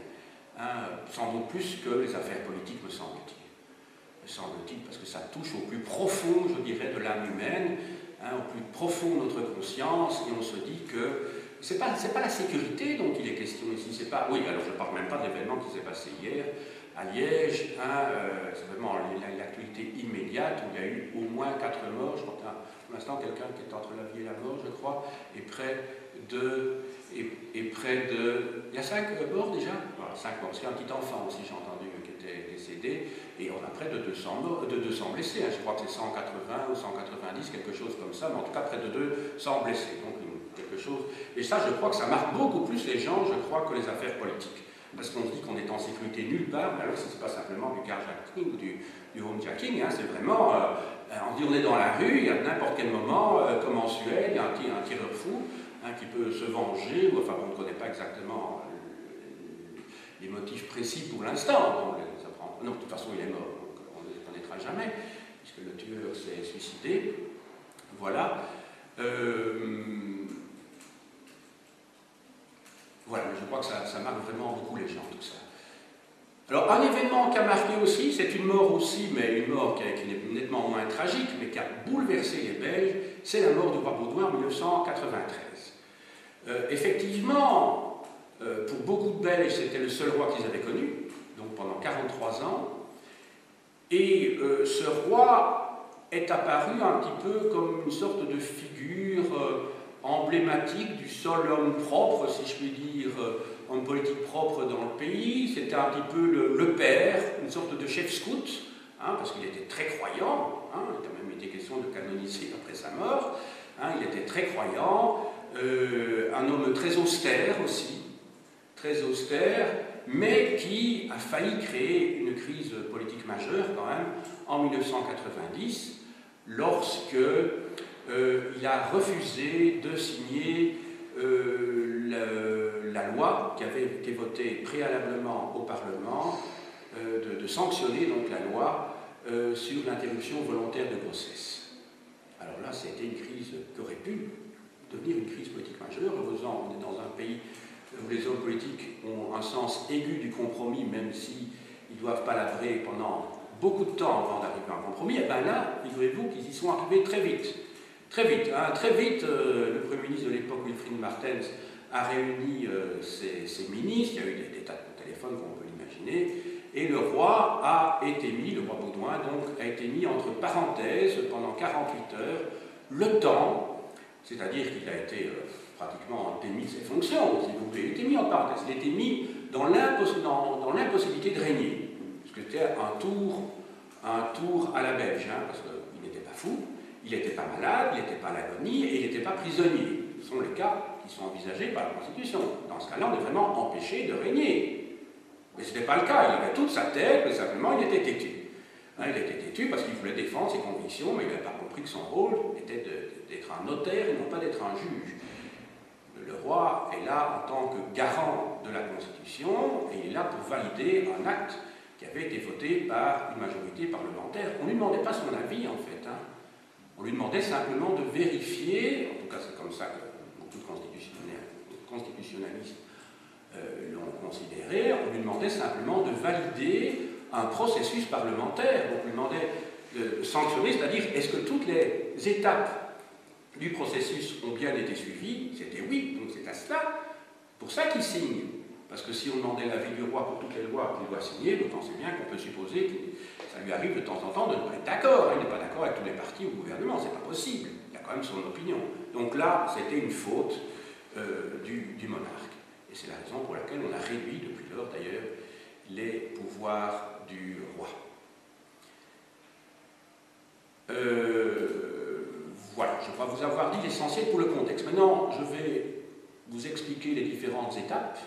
Hein, sans doute plus que les affaires politiques, me semble-t-il. Parce que ça touche au plus profond, je dirais, de l'âme humaine, hein, au plus profond de notre conscience, et on se dit que c'est pas la sécurité dont il est question ici, c'est pas... Oui, alors je ne parle même pas de l'événement qui s'est passé hier à Liège, hein, c'est vraiment l'actualité immédiate, où il y a eu au moins 4 morts, je crois qu'il y a pour l'instant quelqu'un qui est entre la vie et la mort, je crois, et près de... Il y a 5 morts déjà, voilà, 5 morts, parce qu'il y a un petit enfant aussi, j'ai entendu, qui était décédé, et on a près de 200 blessés, hein, je crois que c'est 180 ou 190, quelque chose comme ça, mais en tout cas près de 200 blessés, donc quelque chose. Et ça, je crois que ça marque beaucoup plus les gens, je crois, que les affaires politiques. Parce qu'on se dit qu'on est en sécurité nulle part, mais alors ce n'est pas simplement du carjacking ou du homejacking, hein, c'est vraiment, on dit on est dans la rue, à n'importe quel moment, comme en Suède, il y a un tireur fou, hein, qui peut se venger, ou enfin on ne connaît pas exactement les motifs précis pour l'instant. Non, de toute façon il est mort, donc on ne les connaîtra jamais, puisque le tueur s'est suicidé. Voilà. Voilà, je crois que ça marque vraiment beaucoup les gens, tout ça. Alors, un événement qui a marqué aussi, c'est une mort aussi, mais une mort qui est nettement moins tragique, mais qui a bouleversé les Belges, c'est la mort du roi Baudouin en 1993. Effectivement, pour beaucoup de Belges, c'était le seul roi qu'ils avaient connu, donc pendant 43 ans, et ce roi est apparu un petit peu comme une sorte de figure emblématique du seul homme propre, si je puis dire, homme politique propre dans le pays. C'était un petit peu le père, une sorte de chef scout, hein, parce qu'il était très croyant, hein, il a même été question de canoniser après sa mort, hein, il était très croyant, un homme très austère aussi, très austère, mais qui a failli créer une crise politique majeure quand même en 1990, lorsque il a refusé de signer la loi qui avait été votée préalablement au Parlement, de sanctionner donc la loi sur l'interruption volontaire de grossesse. Alors là, c'était une crise qui aurait pu devenir une crise politique majeure. Heureusement, on est dans un pays où les hommes politiques ont un sens aigu du compromis, même s'ils ne doivent pas l'avouer pendant beaucoup de temps avant d'arriver à un compromis. Et bien là, figurez-vous qu'ils y sont arrivés très vite. Très vite, hein, très vite, le Premier ministre de l'époque, Wilfried Martens, a réuni ses ministres, il y a eu des tas de téléphones qu'on peut l'imaginer, et le roi a été mis, le roi Baudouin donc, a été mis entre parenthèses pendant 48 heures, le temps, c'est-à-dire qu'il a été pratiquement démis de ses fonctions, s'il vous plaît, il a été mis en parenthèse, il a été mis dans l'impossibilité de régner, parce que c'était un tour à la belge, hein, parce qu'il n'était pas fou, il n'était pas malade, il n'était pas à l'agonie et il n'était pas prisonnier. Ce sont les cas qui sont envisagés par la Constitution. Dans ce cas-là, on est vraiment empêché de régner. Mais ce n'était pas le cas, il avait toute sa tête, mais simplement il était têtu. Hein, il était têtu parce qu'il voulait défendre ses convictions, mais il n'avait pas compris que son rôle était d'être un notaire et non pas d'être un juge. Le roi est là en tant que garant de la Constitution et il est là pour valider un acte qui avait été voté par une majorité parlementaire. On ne lui demandait pas son avis en fait. Hein. On lui demandait simplement de vérifier, en tout cas c'est comme ça que beaucoup de constitutionnalistes l'ont considéré, on lui demandait simplement de valider un processus parlementaire. Donc on lui demandait de sanctionner, c'est-à-dire est-ce que toutes les étapes du processus ont bien été suivies? C'était oui, donc c'est à cela, pour ça qu'il signe. Parce que si on demandait l'avis du roi pour toutes les lois qu'il doit signer, vous pensez bien qu'on peut supposer que ça lui arrive de temps en temps de ne pas être d'accord. Il n'est pas d'accord avec tous les partis ou le gouvernement, c'est pas possible. Il a quand même son opinion. Donc là, c'était une faute du monarque. Et c'est la raison pour laquelle on a réduit depuis lors, d'ailleurs, les pouvoirs du roi. Voilà, je crois vous avoir dit l'essentiel pour le contexte. Maintenant, je vais vous expliquer les différentes étapes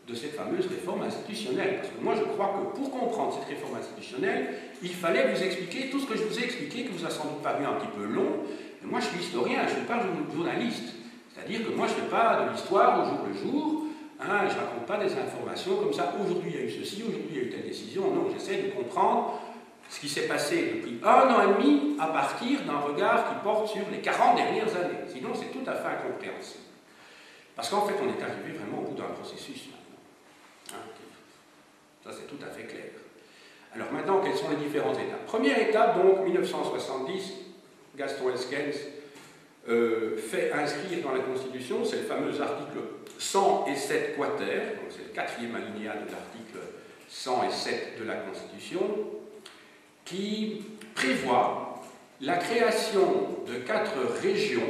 de cette fameuse réforme institutionnelle. Parce que moi, je crois que pour comprendre cette réforme institutionnelle, il fallait vous expliquer tout ce que je vous ai expliqué, qui vous a sans doute paru un petit peu long. Mais moi, je suis historien, je ne suis pas journaliste. C'est-à-dire que moi, je ne fais pas de l'histoire au jour le jour. Je ne raconte pas des informations comme ça. Aujourd'hui, il y a eu ceci, aujourd'hui, il y a eu telle décision. Non, j'essaie de comprendre ce qui s'est passé depuis 1 an et demi à partir d'un regard qui porte sur les 40 dernières années. Sinon, c'est tout à fait incompréhensible. Parce qu'en fait, on est arrivé vraiment au bout d'un processus maintenant. Ça, c'est tout à fait clair. Alors maintenant, quelles sont les différentes étapes? Première étape, donc, 1970, Gaston Elskens fait inscrire dans la Constitution, c'est le fameux article 107 quater, donc c'est le 4e alinéa de l'article 107 de la Constitution, qui prévoit la création de 4 régions,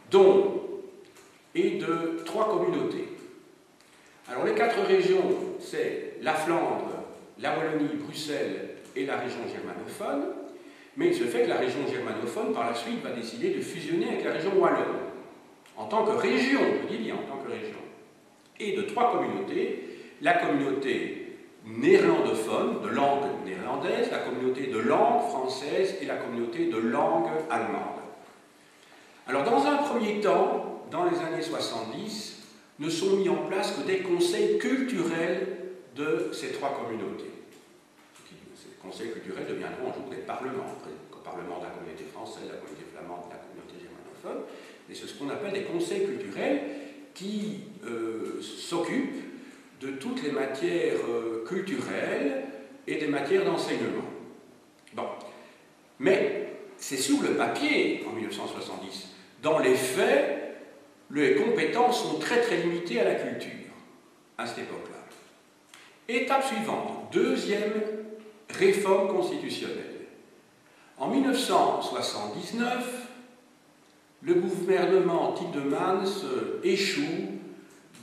dont et de 3 communautés. Alors les 4 régions, c'est la Flandre, la Wallonie, Bruxelles et la région germanophone, mais il se fait que la région germanophone, par la suite, va décider de fusionner avec la région wallonne, en tant que région, je dis bien en tant que région, et de 3 communautés, la communauté néerlandophone, de langue néerlandaise, la communauté de langue française et la communauté de langue allemande. Alors dans un premier temps, dans les années 70, ne sont mis en place que des conseils culturels de ces 3 communautés. Ces conseils culturels deviendront un jour des parlements, le parlement de la communauté française, la communauté flamande, la communauté germanophone, et c'est ce qu'on appelle des conseils culturels qui s'occupent de toutes les matières culturelles et des matières d'enseignement. Bon. Mais c'est sur le papier, en 1970. Dans les faits, les compétences sont très très limitées à la culture, à cette époque-là. Étape suivante, 2e réforme constitutionnelle. En 1979, le gouvernement Tindemans échoue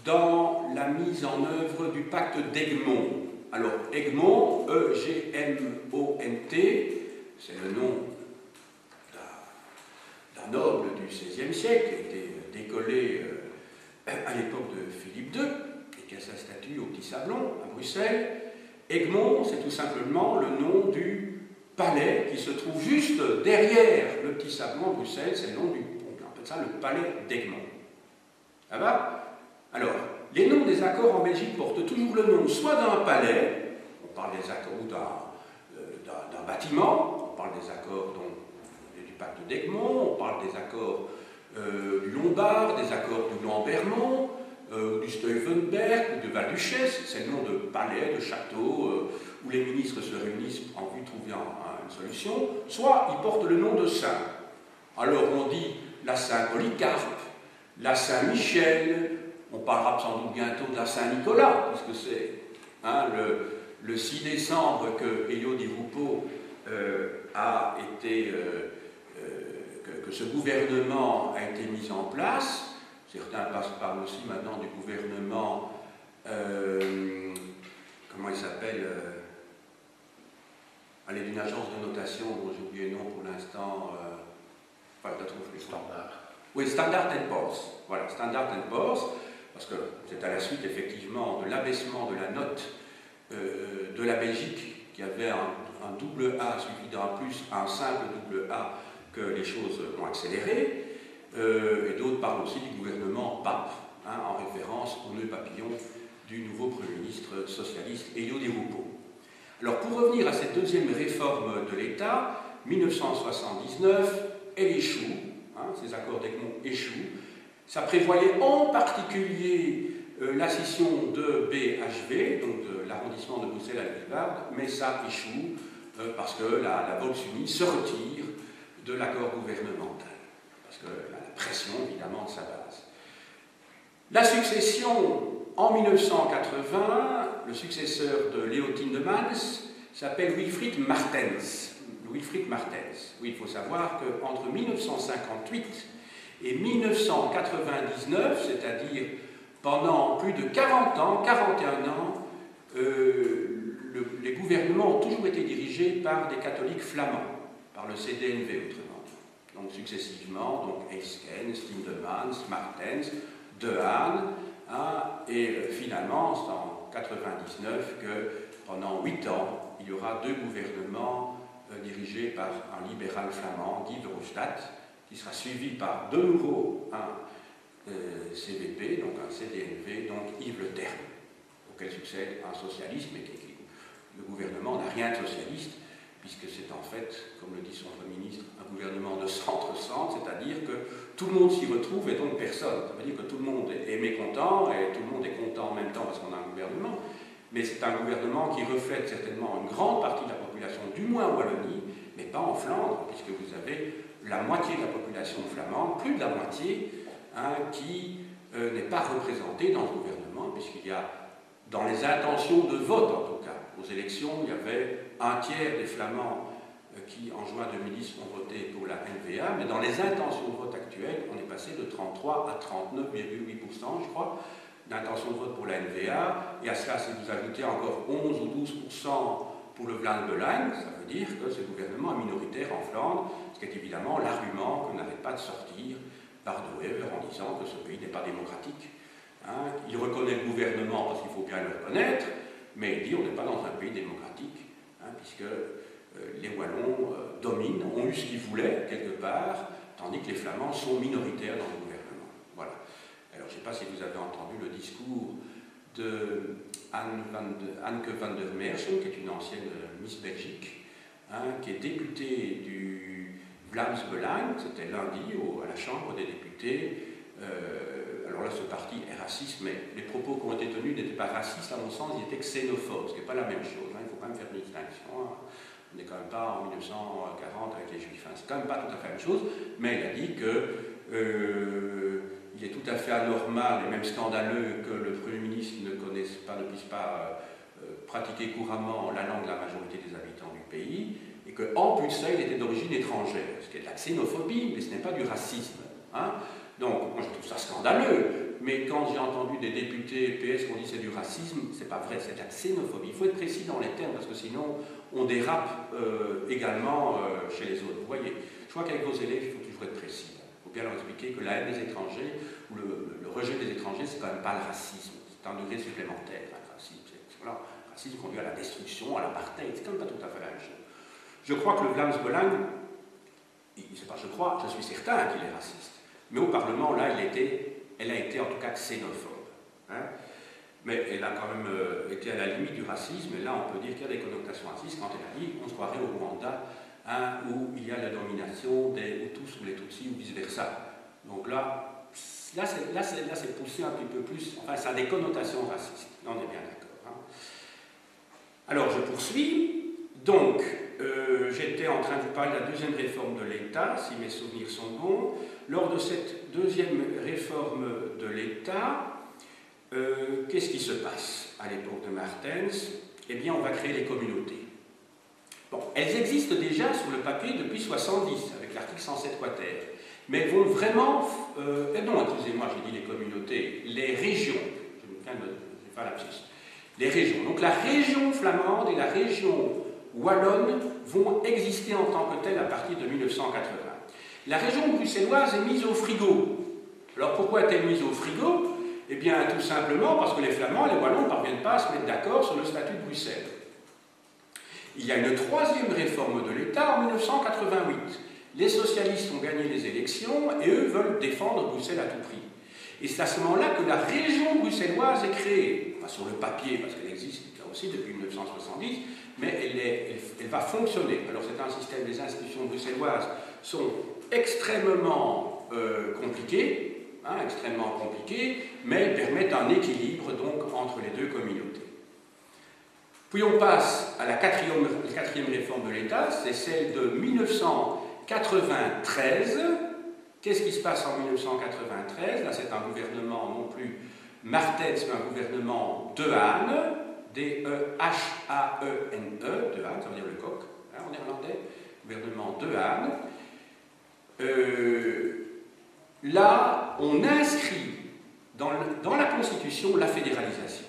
dans la mise en œuvre du pacte d'Egmont. Alors, Egmont, E-G-M-O-N-T, c'est le nom d'un noble du XVIe siècle, qui a été décollé à l'époque de Philippe II, et qui a sa statue au Petit Sablon, à Bruxelles. Egmont, c'est tout simplement le nom du palais qui se trouve juste derrière le Petit Sablon à Bruxelles, c'est le nom du pont. On appelle ça le palais d'Egmont. Ça va? Alors, les noms des accords en Belgique portent toujours le nom soit d'un palais, on parle des accords, ou d'un bâtiment, on parle des accords du pacte d'Egmont, on parle des accords du Lombard, des accords du Lambermont, du Stauffenberg, ou de Val-Duchesse, c'est le nom de palais, de château, où les ministres se réunissent en vue de trouver une solution, soit ils portent le nom de saint. Alors on dit la Saint-Polycarpe, la Saint-Michel, on parlera sans doute bientôt de la Saint-Nicolas, puisque c'est le 6 décembre que Elio Di Rupo a été, que ce gouvernement a été mis en place. Certains parlent aussi maintenant du gouvernement, comment il s'appelle, d'une agence de notation dont j'ai oublié le nom pour l'instant, enfin, je la trouve plus. Standard. Oui, Standard & Poor's. Voilà, Standard & Poor's, parce que c'est à la suite effectivement de l'abaissement de la note de la Belgique, qui avait un double A suivi d'un plus, un simple double A, que les choses ont accéléré. Et d'autres parlent aussi du gouvernement Pape, en référence au nœud papillon du nouveau Premier ministre socialiste Elio Di Rupo. Alors pour revenir à cette 2e réforme de l'État, 1979, elle échoue, ces accords d'Egmont échouent. Ça prévoyait en particulier la scission de BHV, donc de l'arrondissement de Bruxelles-Alpes-Varde, mais ça échoue parce que la Volksunie se retire de l'accord gouvernemental, parce que la pression évidemment de sa base. La succession en 1980, le successeur de Leo Tindemans s'appelle Wilfried Martens. Wilfried Martens. Oui, il faut savoir qu'entre 1958 et 1999, c'est-à-dire pendant plus de 40 ans, 41 ans, les gouvernements ont toujours été dirigés par des catholiques flamands, par le CDNV autrement dit. Donc successivement, donc Eyskens, Tindemans, Martens, De Haan, hein, et finalement, c'est en 99 que pendant 8 ans, il y aura 2 gouvernements dirigés par un libéral flamand, Guy Verhofstadt, qui sera suivi par de nouveau un CVP, donc un CDNV, donc Yves Le Terme, auquel succède un socialiste, mais le gouvernement n'a rien de socialiste, puisque c'est en fait, comme le dit son Premier ministre, un gouvernement de centre-centre, c'est-à-dire que tout le monde s'y retrouve et donc personne. Ça veut dire que tout le monde est mécontent et tout le monde est content en même temps parce qu'on a un gouvernement, mais c'est un gouvernement qui reflète certainement une grande partie de la population, du moins en Wallonie, mais pas en Flandre, puisque vous avez la moitié de la population flamande, plus de la moitié, hein, qui n'est pas représentée dans le gouvernement, puisqu'il y a, dans les intentions de vote en tout cas, aux élections, il y avait un tiers des Flamands qui, en juin 2010, ont voté pour la NVA, mais dans les intentions de vote actuelles, on est passé de 33 à 39,8%, je crois, d'intention de vote pour la NVA, et à cela, si vous ajoutez encore 11 ou 12% pour le Vlaams-Belang, ça veut dire que ce gouvernement est minoritaire en Flandre, ce qui est évidemment l'argument qu'on n'arrête pas de sortir par De Wever en disant que ce pays n'est pas démocratique. Hein, il reconnaît le gouvernement parce qu'il faut bien le reconnaître, mais il dit on n'est pas dans un pays démocratique, hein, puisque les Wallons dominent, ont eu ce qu'ils voulaient quelque part, tandis que les Flamands sont minoritaires dans le gouvernement. Voilà. Alors je ne sais pas si vous avez entendu le discours de Anneke van der Meersen, qui est une ancienne Miss Belgique, hein, qui est députée du Vlaams-Belang, c'était lundi à la Chambre des députés. Alors là, ce parti est raciste, mais les propos qui ont été tenus n'étaient pas racistes, à mon sens, ils étaient xénophobes, ce qui n'est pas la même chose. Hein, il faut quand même faire une distinction. Hein. On n'est quand même pas en 1940 avec les Juifs. Hein, c'est quand même pas tout à fait la même chose, mais il a dit que il est tout à fait anormal et même scandaleux que le Premier ministre ne puisse pas pratiquer couramment la langue de la majorité des habitants du pays, et qu'en plus de ça, il était d'origine étrangère, ce qui est de la xénophobie, mais ce n'est pas du racisme. Hein. Donc, moi je trouve ça scandaleux, mais quand j'ai entendu des députés PS qui ont dit c'est du racisme, c'est pas vrai, c'est de la xénophobie. Il faut être précis dans les termes, parce que sinon on dérape également chez les autres. Vous voyez, je crois qu'avec vos élèves, il faut toujours être précis. Il faut bien leur expliquer que la haine des étrangers, ou le rejet des étrangers, c'est quand même pas le racisme, c'est un degré supplémentaire. Le racisme, voilà, le racisme conduit à la destruction, à l'apartheid, c'est quand même pas tout à fait la même chose. Je crois que le Vlaams-Belang, c'est pas je crois, je suis certain qu'il est raciste. Mais au Parlement, là, elle a été en tout cas xénophobe. Hein. Mais elle a quand même été à la limite du racisme, et là, on peut dire qu'il y a des connotations racistes quand elle a dit qu'on se croirait au Rwanda, hein, où il y a la domination des Hutus ou les Tutsis, ou vice-versa. Donc là c'est poussé un petit peu plus, enfin, ça a des connotations racistes. Là, on est bien d'accord. Hein. Alors, je poursuis. Donc, j'étais en train de vous parler de la deuxième réforme de l'État, si mes souvenirs sont bons. Lors de cette deuxième réforme de l'État, qu'est-ce qui se passe à l'époque de Martens? Eh bien, on va créer les communautés. Bon, elles existent déjà sur le papier depuis 70, avec l'article 107 quater. Mais elles vont vraiment... non, excusez-moi, j'ai dit les communautés, les régions. Je viens de faire la lapsus. Les régions. Donc la région flamande et la région wallonne vont exister en tant que telles à partir de 1980. La région bruxelloise est mise au frigo. Alors pourquoi est-elle mise au frigo? Eh bien tout simplement parce que les Flamands et les Wallons ne parviennent pas à se mettre d'accord sur le statut de Bruxelles. Il y a une troisième réforme de l'État en 1988. Les socialistes ont gagné les élections et eux veulent défendre Bruxelles à tout prix. Et c'est à ce moment-là que la région bruxelloise est créée, enfin sur le papier, parce qu'elle existe aussi depuis 1970, mais elle va fonctionner. Alors c'est un système, les institutions bruxelloises sont extrêmement compliquées, mais elles permettent un équilibre donc entre les deux communautés. Puis on passe à la quatrième réforme de l'État, c'est celle de 1993. Qu'est-ce qui se passe en 1993? Là, c'est un gouvernement non plus Martens, mais un gouvernement De Haan, D-E-H-A-E-N-E, De Haan, ça veut dire le coq, hein, en néerlandais, gouvernement De Haan. Là, on inscrit dans la Constitution la fédéralisation.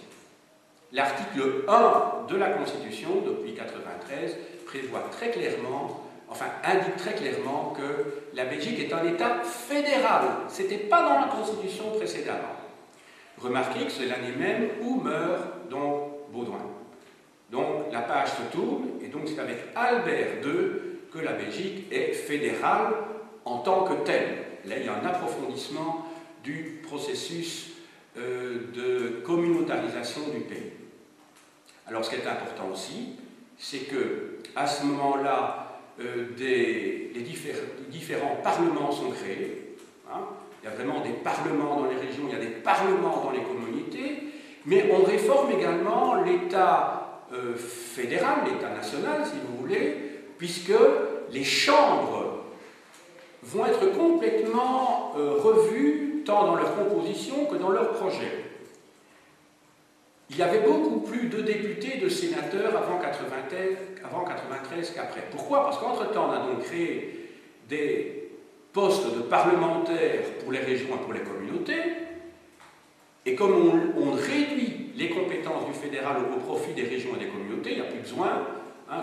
L'article 1 de la Constitution, depuis 1993, prévoit très clairement, enfin indique très clairement que la Belgique est un État fédéral. Ce n'était pas dans la Constitution précédemment. Remarquez que c'est l'année même où meurt donc Baudouin. Donc la page se tourne, et donc c'est avec Albert II que la Belgique est fédérale en tant que telle. Là, il y a un approfondissement du processus de communautarisation du pays. Alors, ce qui est important aussi, c'est que à ce moment-là, les différents parlements sont créés. Hein. Il y a vraiment des parlements dans les régions, il y a des parlements dans les communautés, mais on réforme également l'État fédéral, l'État national, si vous voulez, puisque les chambres vont être complètement revues, tant dans leur composition que dans leur projet. Il y avait beaucoup plus de députés et de sénateurs avant 1993 qu'après. Pourquoi? Parce qu'entre-temps, on a donc créé des postes de parlementaires pour les régions et pour les communautés, et comme on réduit les compétences du fédéral au profit des régions et des communautés, il n'y a plus besoin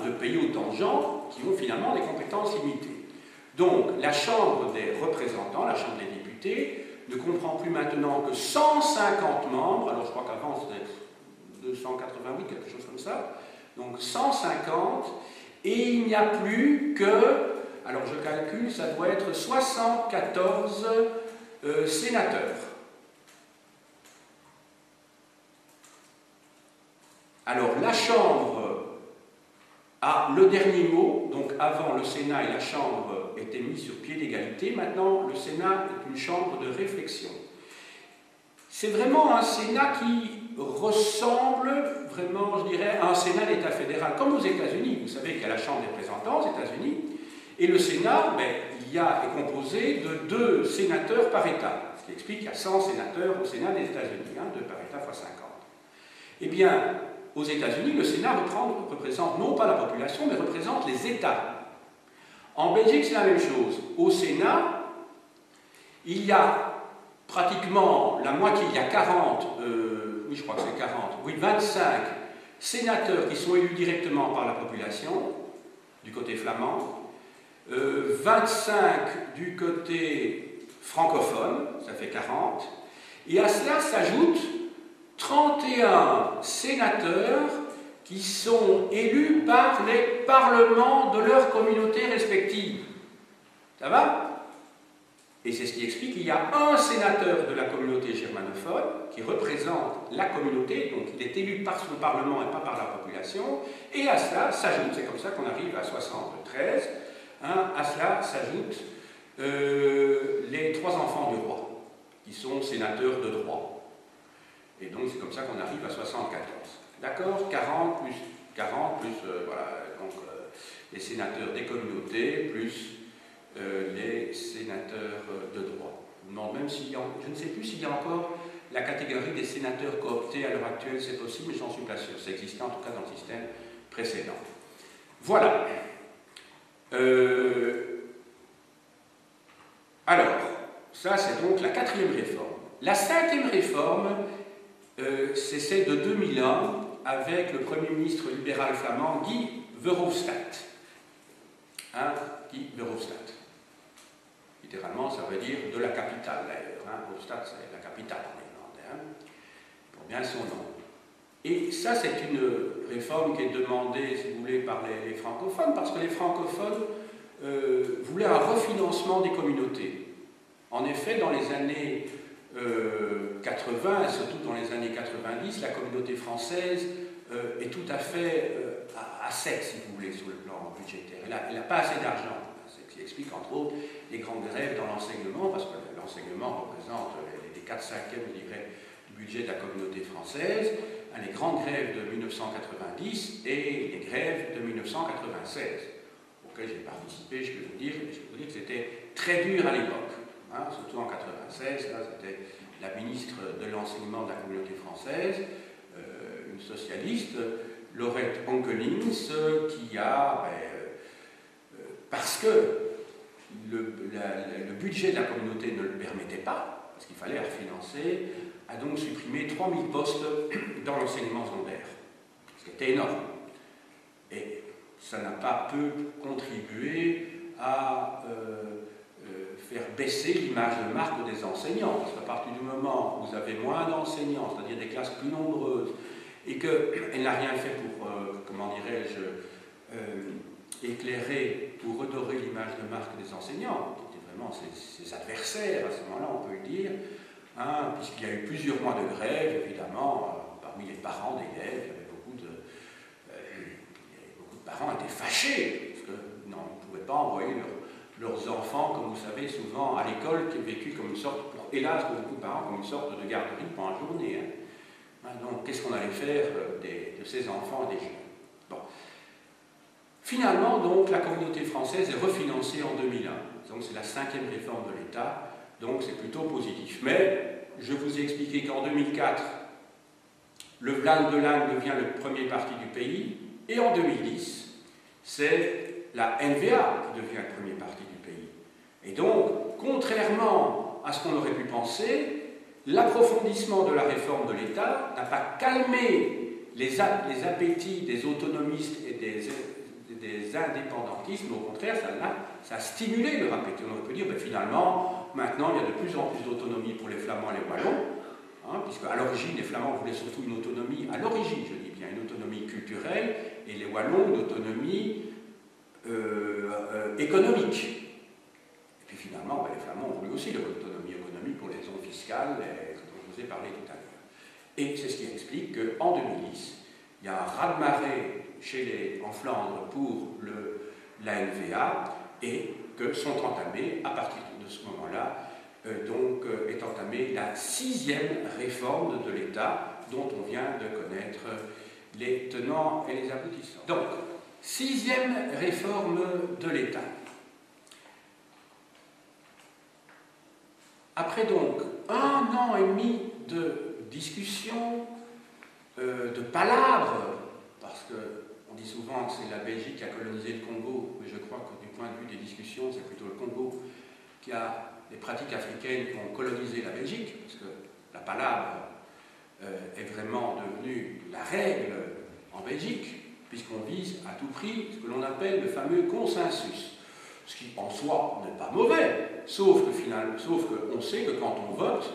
de payer autant de gens qui ont finalement des compétences limitées. Donc, la Chambre des représentants, la Chambre des députés, ne comprend plus maintenant que 150 membres, alors je crois qu'avant c'était 288, quelque chose comme ça, donc 150, et il n'y a plus que, alors je calcule, ça doit être 74 sénateurs. Alors, la Chambre a le dernier mot, donc avant le Sénat et la Chambre étaient mis sur pied d'égalité, maintenant le Sénat est une chambre de réflexion. C'est vraiment un Sénat qui ressemble vraiment, je dirais, à un Sénat d'État fédéral, comme aux États-Unis. Vous savez qu'il y a la Chambre des représentants aux États-Unis, et le Sénat, est composé de 2 sénateurs par État, ce qui explique qu'il y a 100 sénateurs au Sénat des États-Unis, 2 par État fois 50. Eh bien, aux États-Unis, le Sénat représente non pas la population, mais représente les États. En Belgique, c'est la même chose. Au Sénat, il y a pratiquement la moitié, il y a 40, oui je crois que c'est 40, oui 25 sénateurs qui sont élus directement par la population, du côté flamand, 25 du côté francophone, ça fait 40, et à cela s'ajoutent 31 sénateurs qui sont élus par les parlements de leurs communautés respectives. Ça va? Et c'est ce qui explique qu'il y a un sénateur de la communauté germanophone qui représente la communauté, donc il est élu par son parlement et pas par la population, et à cela s'ajoute, c'est comme ça qu'on arrive à 73, à cela s'ajoutent les 3 enfants du roi, qui sont sénateurs de droit. Et donc c'est comme ça qu'on arrive à 74. D'accord? 40 plus les sénateurs des communautés, plus les sénateurs de droit. Je me demande même s'il y a, je ne sais plus s'il y a encore la catégorie des sénateurs cooptés à l'heure actuelle, c'est possible, mais j'en suis pas sûr. Ça existait en tout cas dans le système précédent. Voilà. Alors, ça c'est donc la 4e réforme. La 5e réforme, c'est celle de 2001 avec le Premier ministre libéral flamand Guy Verhofstadt. Guy Verhofstadt. Littéralement, ça veut dire de la capitale d'ailleurs. Verhofstadt, c'est la capitale en néerlandais, pour bien son nom. Et ça, c'est une réforme qui est demandée, si vous voulez, par les francophones, parce que les francophones voulaient un refinancement des communautés. En effet, dans les années 80, et surtout dans les années 90, la communauté française est tout à fait à sec, si vous voulez, sur le plan budgétaire. Elle n'a pas assez d'argent. Ce qui explique, entre autres, les grandes grèves dans l'enseignement, parce que l'enseignement représente les 4/5e, je dirais, du budget de la communauté française, les grandes grèves de 1990 et les grèves de 1996, auxquelles j'ai participé, je peux vous dire que c'était très dur à l'époque. Surtout en 1996, là c'était la ministre de l'enseignement de la communauté française, une socialiste, Laurette Onkelings, qui a, parce que le budget de la communauté ne le permettait pas, parce qu'il fallait refinancer, a donc supprimé 3000 postes dans l'enseignement secondaire, ce qui était énorme. Et ça n'a pas peu contribué à faire baisser l'image de marque des enseignants, parce qu'à partir du moment où vous avez moins d'enseignants, c'est-à-dire des classes plus nombreuses, et qu'elle n'a rien fait pour, comment dirais-je, éclairer ou redorer l'image de marque des enseignants, qui étaient vraiment ses adversaires, à ce moment-là, on peut le dire, hein, puisqu'il y a eu plusieurs mois de grève, évidemment, parmi les parents d'élèves, il y avait beaucoup de parents étaient fâchés, parce que non, on ne pouvait pas envoyer leurs enfants, comme vous savez, souvent à l'école, qui est vécu comme une sorte, hélas, pour beaucoup de parents, comme une sorte de garderie pendant la journée. Hein. Donc, qu'est-ce qu'on allait faire de ces enfants et des jeunes? Bon. Finalement, donc, la communauté française est refinancée en 2001. Donc, c'est la 5e réforme de l'État, donc c'est plutôt positif. Mais, je vous ai expliqué qu'en 2004, le Vlaams de Langue devient le premier parti du pays, et en 2010, c'est la NVA qui devient le premier parti du pays. Et donc, contrairement à ce qu'on aurait pu penser, l'approfondissement de la réforme de l'État n'a pas calmé les appétits des autonomistes et des indépendantistes, mais au contraire, ça a stimulé leur appétit. On peut dire, ben, finalement, maintenant, il y a de plus en plus d'autonomie pour les Flamands et les Wallons, hein, puisque à l'origine, les Flamands voulaient surtout une autonomie, à l'origine, je dis bien, une autonomie culturelle, et les Wallons, une autonomie économique. Et puis finalement, ben, les Flamands ont voulu aussi leur autonomie économique pour les zones fiscales, dont je vous ai parlé tout à l'heure. Et c'est ce qui explique qu'en 2010, il y a un raz-de-marée en Flandre pour la NVA, et que sont entamées, à partir de ce moment-là, est entamée la 6e réforme de l'État, dont on vient de connaître les tenants et les aboutissants. Donc, 6e réforme de l'État. Après donc 1 an et demi de discussion, de palabres, parce qu'on dit souvent que c'est la Belgique qui a colonisé le Congo, mais je crois que du point de vue des discussions, c'est plutôt le Congo qui a des pratiques africaines qui ont colonisé la Belgique, parce que la palabre est vraiment devenue la règle en Belgique, puisqu'on vise à tout prix ce que l'on appelle le fameux consensus, ce qui en soi n'est pas mauvais, sauf qu'on sait que quand on vote,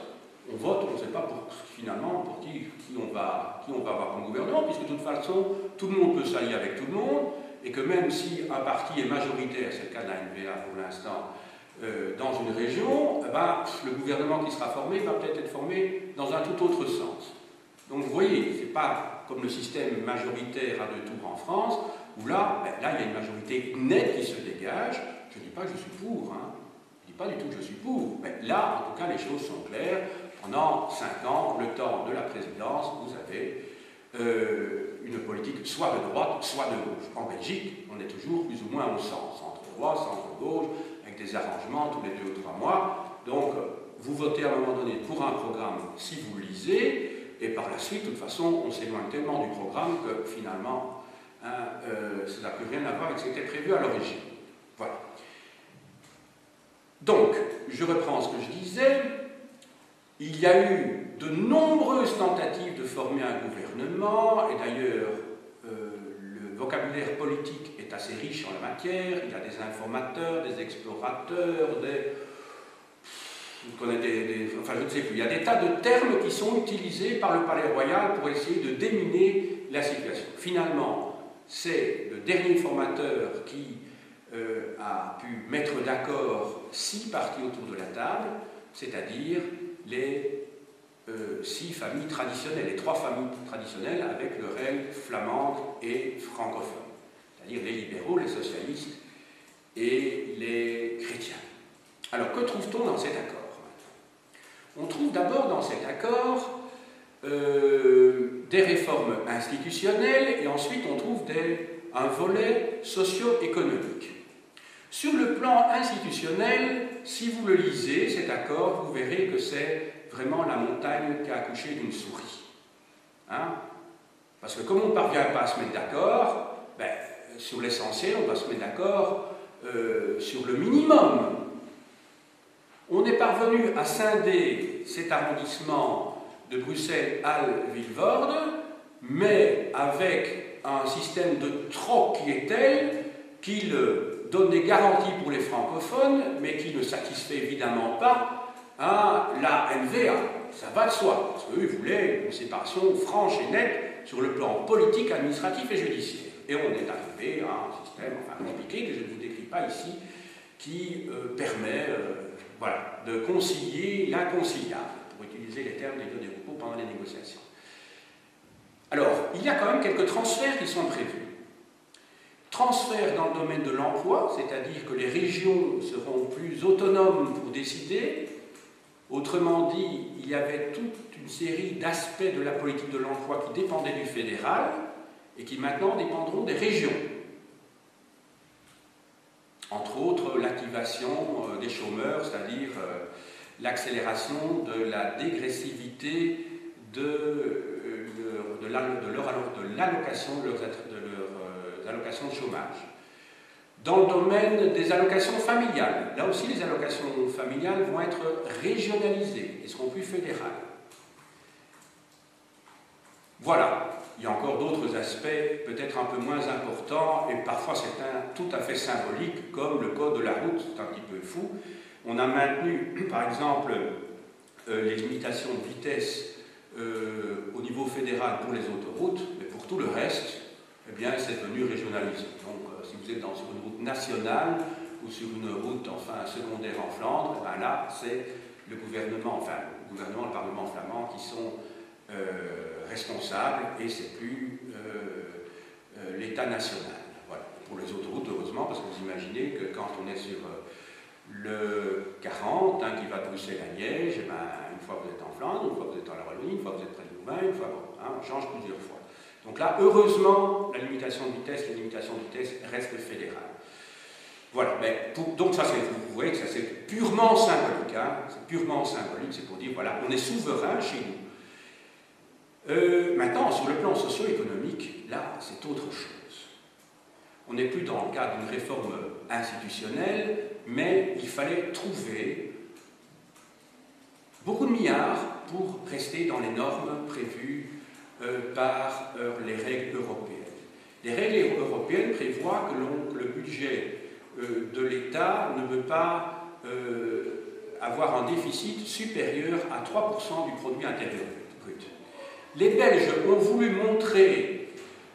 on ne sait pas finalement pour qui on va avoir comme gouvernement, puisque de toute façon, tout le monde peut s'allier avec tout le monde, et que même si un parti est majoritaire, c'est le cas de la NVA pour l'instant, dans une région, ben, le gouvernement qui sera formé va peut-être être formé dans un tout autre sens. Donc vous voyez, ce n'est pas comme le système majoritaire à 2 tours en France, où là, ben, là il y a une majorité nette qui se dégage. Je ne dis pas que je suis pour, hein. Je ne dis pas du tout que je suis pour. Mais là, en tout cas, les choses sont claires. Pendant 5 ans, le temps de la présidence, vous avez une politique soit de droite, soit de gauche. En Belgique, on est toujours plus ou moins au centre, centre-droit, centre-gauche, avec des arrangements tous les 2 ou 3 mois. Donc, vous votez à un moment donné pour un programme si vous le lisez, et par la suite, de toute façon, on s'éloigne tellement du programme que finalement, hein, ça n'a plus rien à voir avec ce qui était prévu à l'origine. Voilà. Donc, je reprends ce que je disais. Il y a eu de nombreuses tentatives de former un gouvernement, et d'ailleurs, le vocabulaire politique est assez riche en la matière. Il y a des informateurs, des explorateurs, enfin, je ne sais plus. Il y a des tas de termes qui sont utilisés par le Palais Royal pour essayer de déminer la situation. Finalement, c'est le dernier formateur qui a pu mettre d'accord 6 partis autour de la table, c'est-à-dire les 6 familles traditionnelles, les 3 familles traditionnelles avec le règne flamande et francophone, c'est-à-dire les libéraux, les socialistes et les chrétiens. Alors, que trouve-t-on dans cet accord? On trouve d'abord dans cet accord des réformes institutionnelles, et ensuite on trouve un volet socio-économique. Sur le plan institutionnel, si vous le lisez, cet accord, vous verrez que c'est vraiment la montagne qui a accouché d'une souris. Hein? Parce que comme on ne parvient pas à se mettre d'accord, ben, sur l'essentiel, on va se mettre d'accord sur le minimum. On est parvenu à scinder cet arrondissement de Bruxelles-Halle-Vilvoorde, mais avec un système de troc qui est tel qu'il donne des garanties pour les francophones, mais qui ne satisfait évidemment pas à la NVA. Ça va de soi, parce qu'eux voulaient une séparation franche et nette sur le plan politique, administratif et judiciaire. Et on est arrivé à un système, enfin compliqué, que je ne vous décris pas ici, qui permet voilà, de concilier l'inconciliable, pour utiliser les termes des deux groupes pendant les négociations. Alors, il y a quand même quelques transferts qui sont prévus. Transferts dans le domaine de l'emploi, c'est-à-dire que les régions seront plus autonomes pour décider. Autrement dit, il y avait toute une série d'aspects de la politique de l'emploi qui dépendaient du fédéral et qui maintenant dépendront des régions. Entre autres, l'activation des chômeurs, c'est-à-dire l'accélération de la dégressivité de l'allocation de leurs allocations de chômage. Dans le domaine des allocations familiales, là aussi les allocations familiales vont être régionalisées et seront plus fédérales. Voilà. Il y a encore d'autres aspects peut-être un peu moins importants et parfois certains tout à fait symboliques, comme le code de la route, c'est un petit peu fou. On a maintenu, par exemple, les limitations de vitesse au niveau fédéral pour les autoroutes, mais pour tout le reste, eh bien, c'est devenu régionalisé. Donc, si vous êtes sur une route nationale ou sur une route, enfin, secondaire en Flandre, ben là, c'est le gouvernement, enfin, le Parlement flamand qui sont responsables et c'est plus l'État national. Voilà. Pour les autoroutes, heureusement, parce que vous imaginez que quand on est sur le 40, qui va de Bruxelles à Liège, eh ben, une fois que vous êtes en Flandre, une fois que vous êtes en Wallonie, une fois que vous êtes près de Louvain, une fois, on change plusieurs fois. Donc là, heureusement, la limitation de vitesse reste fédérale. Voilà, mais donc ça, vous voyez que ça c'est purement symbolique, c'est purement symbolique, c'est pour dire, voilà, on est souverain chez nous. Maintenant, sur le plan socio-économique, là, c'est autre chose. On n'est plus dans le cadre d'une réforme institutionnelle, mais il fallait trouver beaucoup de milliards pour rester dans les normes prévues par les règles européennes. Les règles européennes prévoient que le budget de l'État ne peut pas avoir un déficit supérieur à 3% du produit intérieur brut. Les Belges ont voulu montrer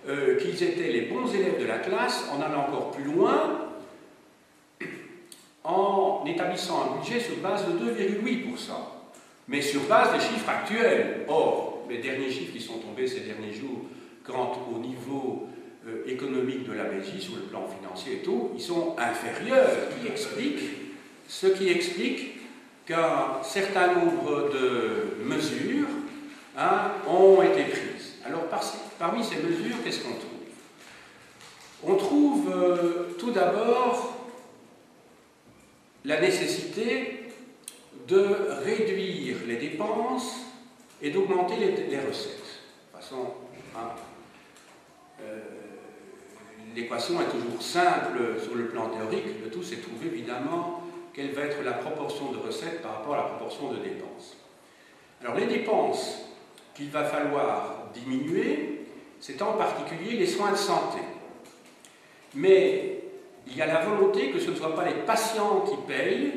qu'ils étaient les bons élèves de la classe en allant encore plus loin, en établissant un budget sur base de 2,8%, mais sur base des chiffres actuels. Or, les derniers chiffres qui sont tombés ces derniers jours, quant au niveau économique de la Belgique, sur le plan financier et tout, ils sont inférieurs, ce qui explique qu'un certain nombre de mesures ont été prises. Alors, parmi ces mesures, qu'est-ce qu'on trouve? On trouve tout d'abord la nécessité de réduire les dépenses et d'augmenter les recettes. De toute façon, l'équation est toujours simple sur le plan théorique. Le tout, c'est de trouver évidemment quelle va être la proportion de recettes par rapport à la proportion de dépenses. Alors, les dépenses qu'il va falloir diminuer, c'est en particulier les soins de santé. Mais il y a la volonté que ce ne soient pas les patients qui payent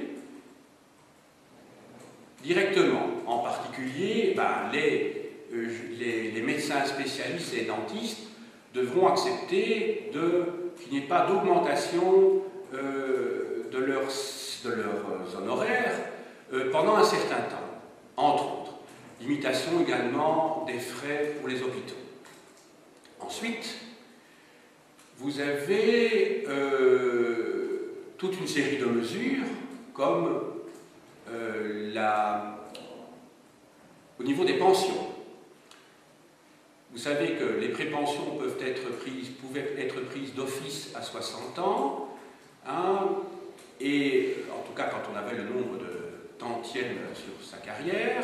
directement. En particulier, les médecins spécialistes et dentistes devront accepter qu'il n'y ait pas d'augmentation de leurs honoraires pendant un certain temps, entre autres. Limitation également des frais pour les hôpitaux. Ensuite, vous avez toute une série de mesures comme au niveau des pensions. Vous savez que les prépensions pouvaient être prises d'office à 60 ans, et en tout cas quand on avait le nombre de tantièmes sur sa carrière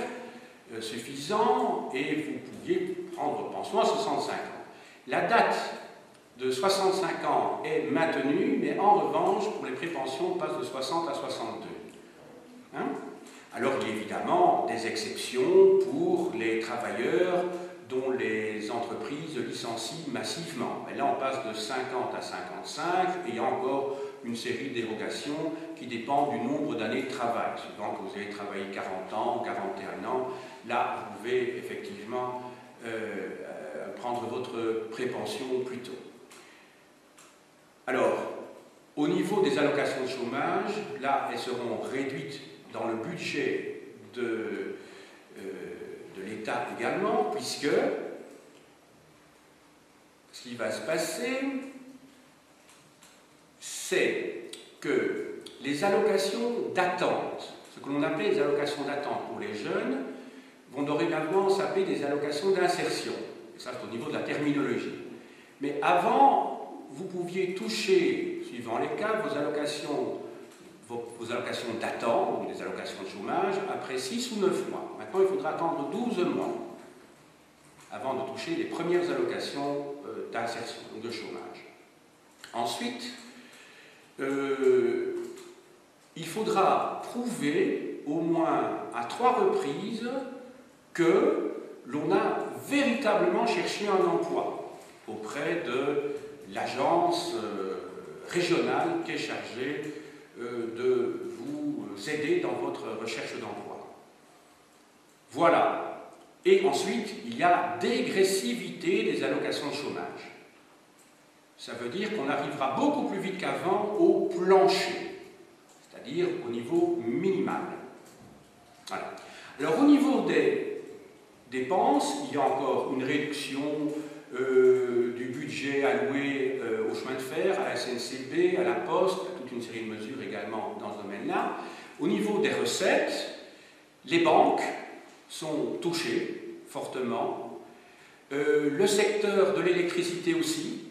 suffisant, et vous pouviez prendre pension à 65 ans. La date de 65 ans est maintenue, mais en revanche, pour les prépensions, on passe de 60 à 62. Alors il y a évidemment des exceptions pour les travailleurs dont les entreprises licencient massivement. Mais là, on passe de 50 à 55, et il y a encore une série de dérogations qui dépendent du nombre d'années de travail. Suivant que vous avez travaillé 40 ans, 41 ans, là, vous pouvez effectivement prendre votre prépension plus tôt. Alors, au niveau des allocations de chômage, là, elles seront réduites dans le budget de l'État également, puisque ce qui va se passer, c'est que les allocations d'attente, ce que l'on appelait les allocations d'attente pour les jeunes, vont dorénavant s'appeler des allocations d'insertion. Et ça, c'est au niveau de la terminologie. Mais avant, vous pouviez toucher, suivant les cas, vos allocations d'attente, ou des allocations de chômage, après 6 ou 9 mois. Maintenant, il faudra attendre 12 mois avant de toucher les premières allocations d'insertion, de chômage. Ensuite, il faudra prouver au moins à 3 reprises que l'on a véritablement cherché un emploi auprès de l'agence régionale qui est chargée de vous aider dans votre recherche d'emploi. Voilà. Et ensuite, il y a dégressivité des allocations de chômage. Ça veut dire qu'on arrivera beaucoup plus vite qu'avant au plancher, c'est-à-dire au niveau minimal. Voilà. Alors, au niveau des dépenses, il y a encore une réduction du budget alloué au chemin de fer, à la SNCB, à la Poste, à toute une série de mesures également dans ce domaine-là. Au niveau des recettes, les banques sont touchées fortement. Le secteur de l'électricité aussi,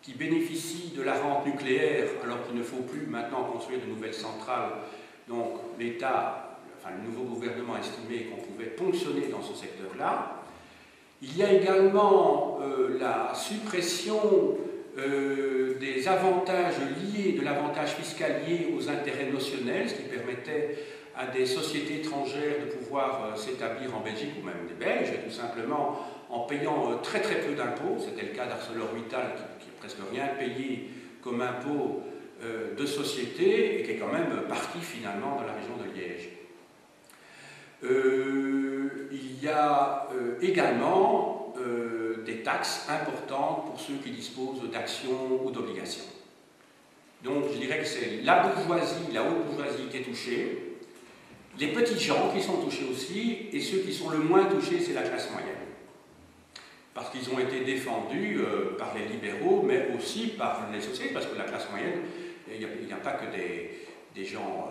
qui bénéficie de la rente nucléaire, alors qu'il ne faut plus maintenant construire de nouvelles centrales. Donc l'État, enfin le nouveau gouvernement a estimé qu'on pouvait ponctionner dans ce secteur-là. Il y a également la suppression des avantages liés, de l'avantage fiscal lié aux intérêts notionnels, ce qui permettait à des sociétés étrangères de pouvoir s'établir en Belgique ou même des Belges, tout simplement en payant très très peu d'impôts. C'était le cas d'ArcelorMittal qui n'a presque rien payé comme impôt de société et qui est quand même parti finalement dans la région de Liège. Il y a également des taxes importantes pour ceux qui disposent d'actions ou d'obligations. Donc je dirais que c'est la bourgeoisie, la haute bourgeoisie qui est touchée, les petits gens qui sont touchés aussi, et ceux qui sont le moins touchés, c'est la classe moyenne. Parce qu'ils ont été défendus par les libéraux, mais aussi par les socialistes, parce que la classe moyenne, il n'y a pas que des gens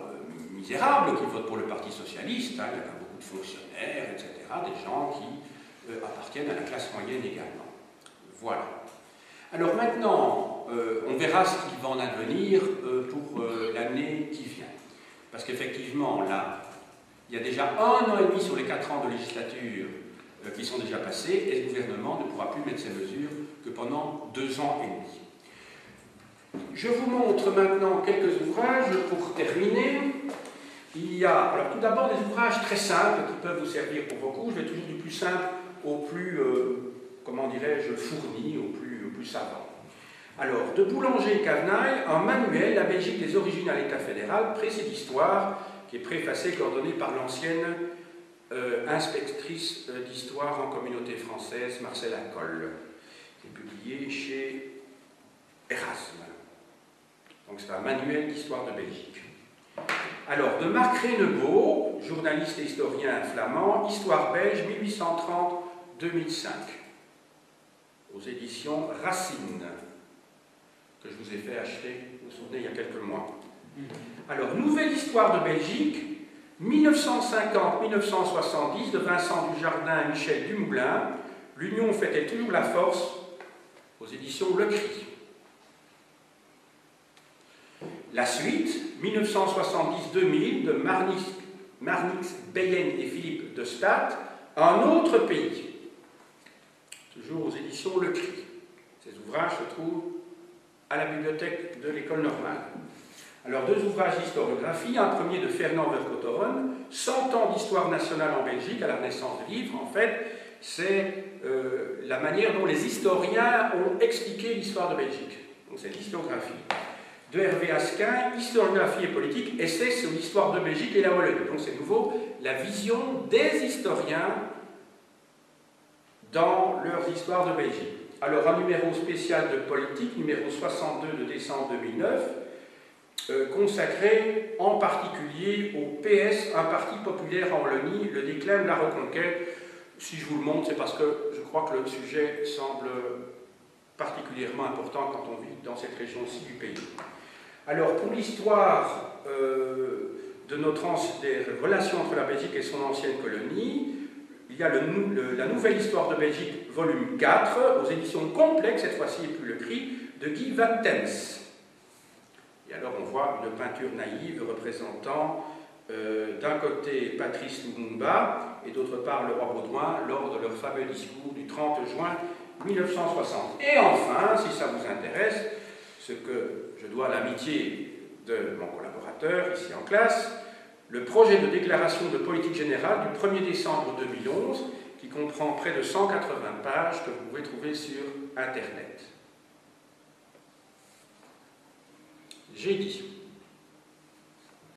misérables qui votent pour le Parti socialiste, hein, il y a beaucoup de fonctionnaires, etc., des gens qui appartiennent à la classe moyenne également. Voilà. Alors maintenant, on verra ce qui va en advenir pour l'année qui vient. Parce qu'effectivement, là, il y a déjà 1 an et demi sur les 4 ans de législature qui sont déjà passés, et le gouvernement ne pourra plus mettre ces mesures que pendant 2 ans et demi. Je vous montre maintenant quelques ouvrages pour terminer. Il y a, alors tout d'abord, des ouvrages très simples qui peuvent vous servir pour vos cours. Je vais toujours du plus simple au plus, comment dirais-je, fourni, au plus savant. Alors, de Boulanger et Cavenaille, un manuel, la Belgique des origines à l'État fédéral, précis d'histoire, qui est préfacé et coordonné par l'ancienne inspectrice d'histoire en communauté française, Marcel Acolle, qui est publié chez Erasme. Donc c'est un manuel d'histoire de Belgique. Alors, de Marc Reynebeau, journaliste et historien flamand, Histoire belge 1830-2005, aux éditions Racine, que je vous ai fait acheter, vous vous souvenez, il y a quelques mois. Alors, Nouvelle histoire de Belgique, 1950-1970, de Vincent Dujardin et Michel Dumoulin, L'Union fait-elle toujours la force, aux éditions Le Cri. La suite, 1970-2000, de Marnix Beyen et Philippe de Staat, Un autre pays, toujours aux éditions Le Cri. Ces ouvrages se trouvent à la bibliothèque de l'École normale. Alors, 2 ouvrages d'historiographie, un premier de Fernand Vercotteren, 100 ans d'histoire nationale en Belgique, à la naissance du livre, en fait, c'est la manière dont les historiens ont expliqué l'histoire de Belgique. Donc, c'est l'historiographie. De Hervé Asquin, Historiographie et politique, essai sur l'histoire de Belgique et la Wallonie. Donc, c'est nouveau la vision des historiens dans leurs histoires de Belgique. Alors, un numéro spécial de politique, numéro 62 de décembre 2009, consacré en particulier au PS, un parti populaire en Wallonie, le déclin de la reconquête. Si je vous le montre, c'est parce que je crois que le sujet semble particulièrement important quand on vit dans cette région-ci du pays. Alors, pour l'histoire des relations entre la Belgique et son ancienne colonie, il y a la Nouvelle Histoire de Belgique, volume 4, aux éditions complexes, cette fois-ci, et plus le cri, de Guy Van Tens. Et alors on voit une peinture naïve représentant d'un côté Patrice Lumumba et d'autre part le roi Baudouin lors de leur fameux discours du 30 juin 1960. Et enfin, si ça vous intéresse, ce que je dois à l'amitié de mon collaborateur ici en classe, le projet de déclaration de politique générale du 1er décembre 2011 qui comprend près de 180 pages que vous pouvez trouver sur Internet. J'ai dit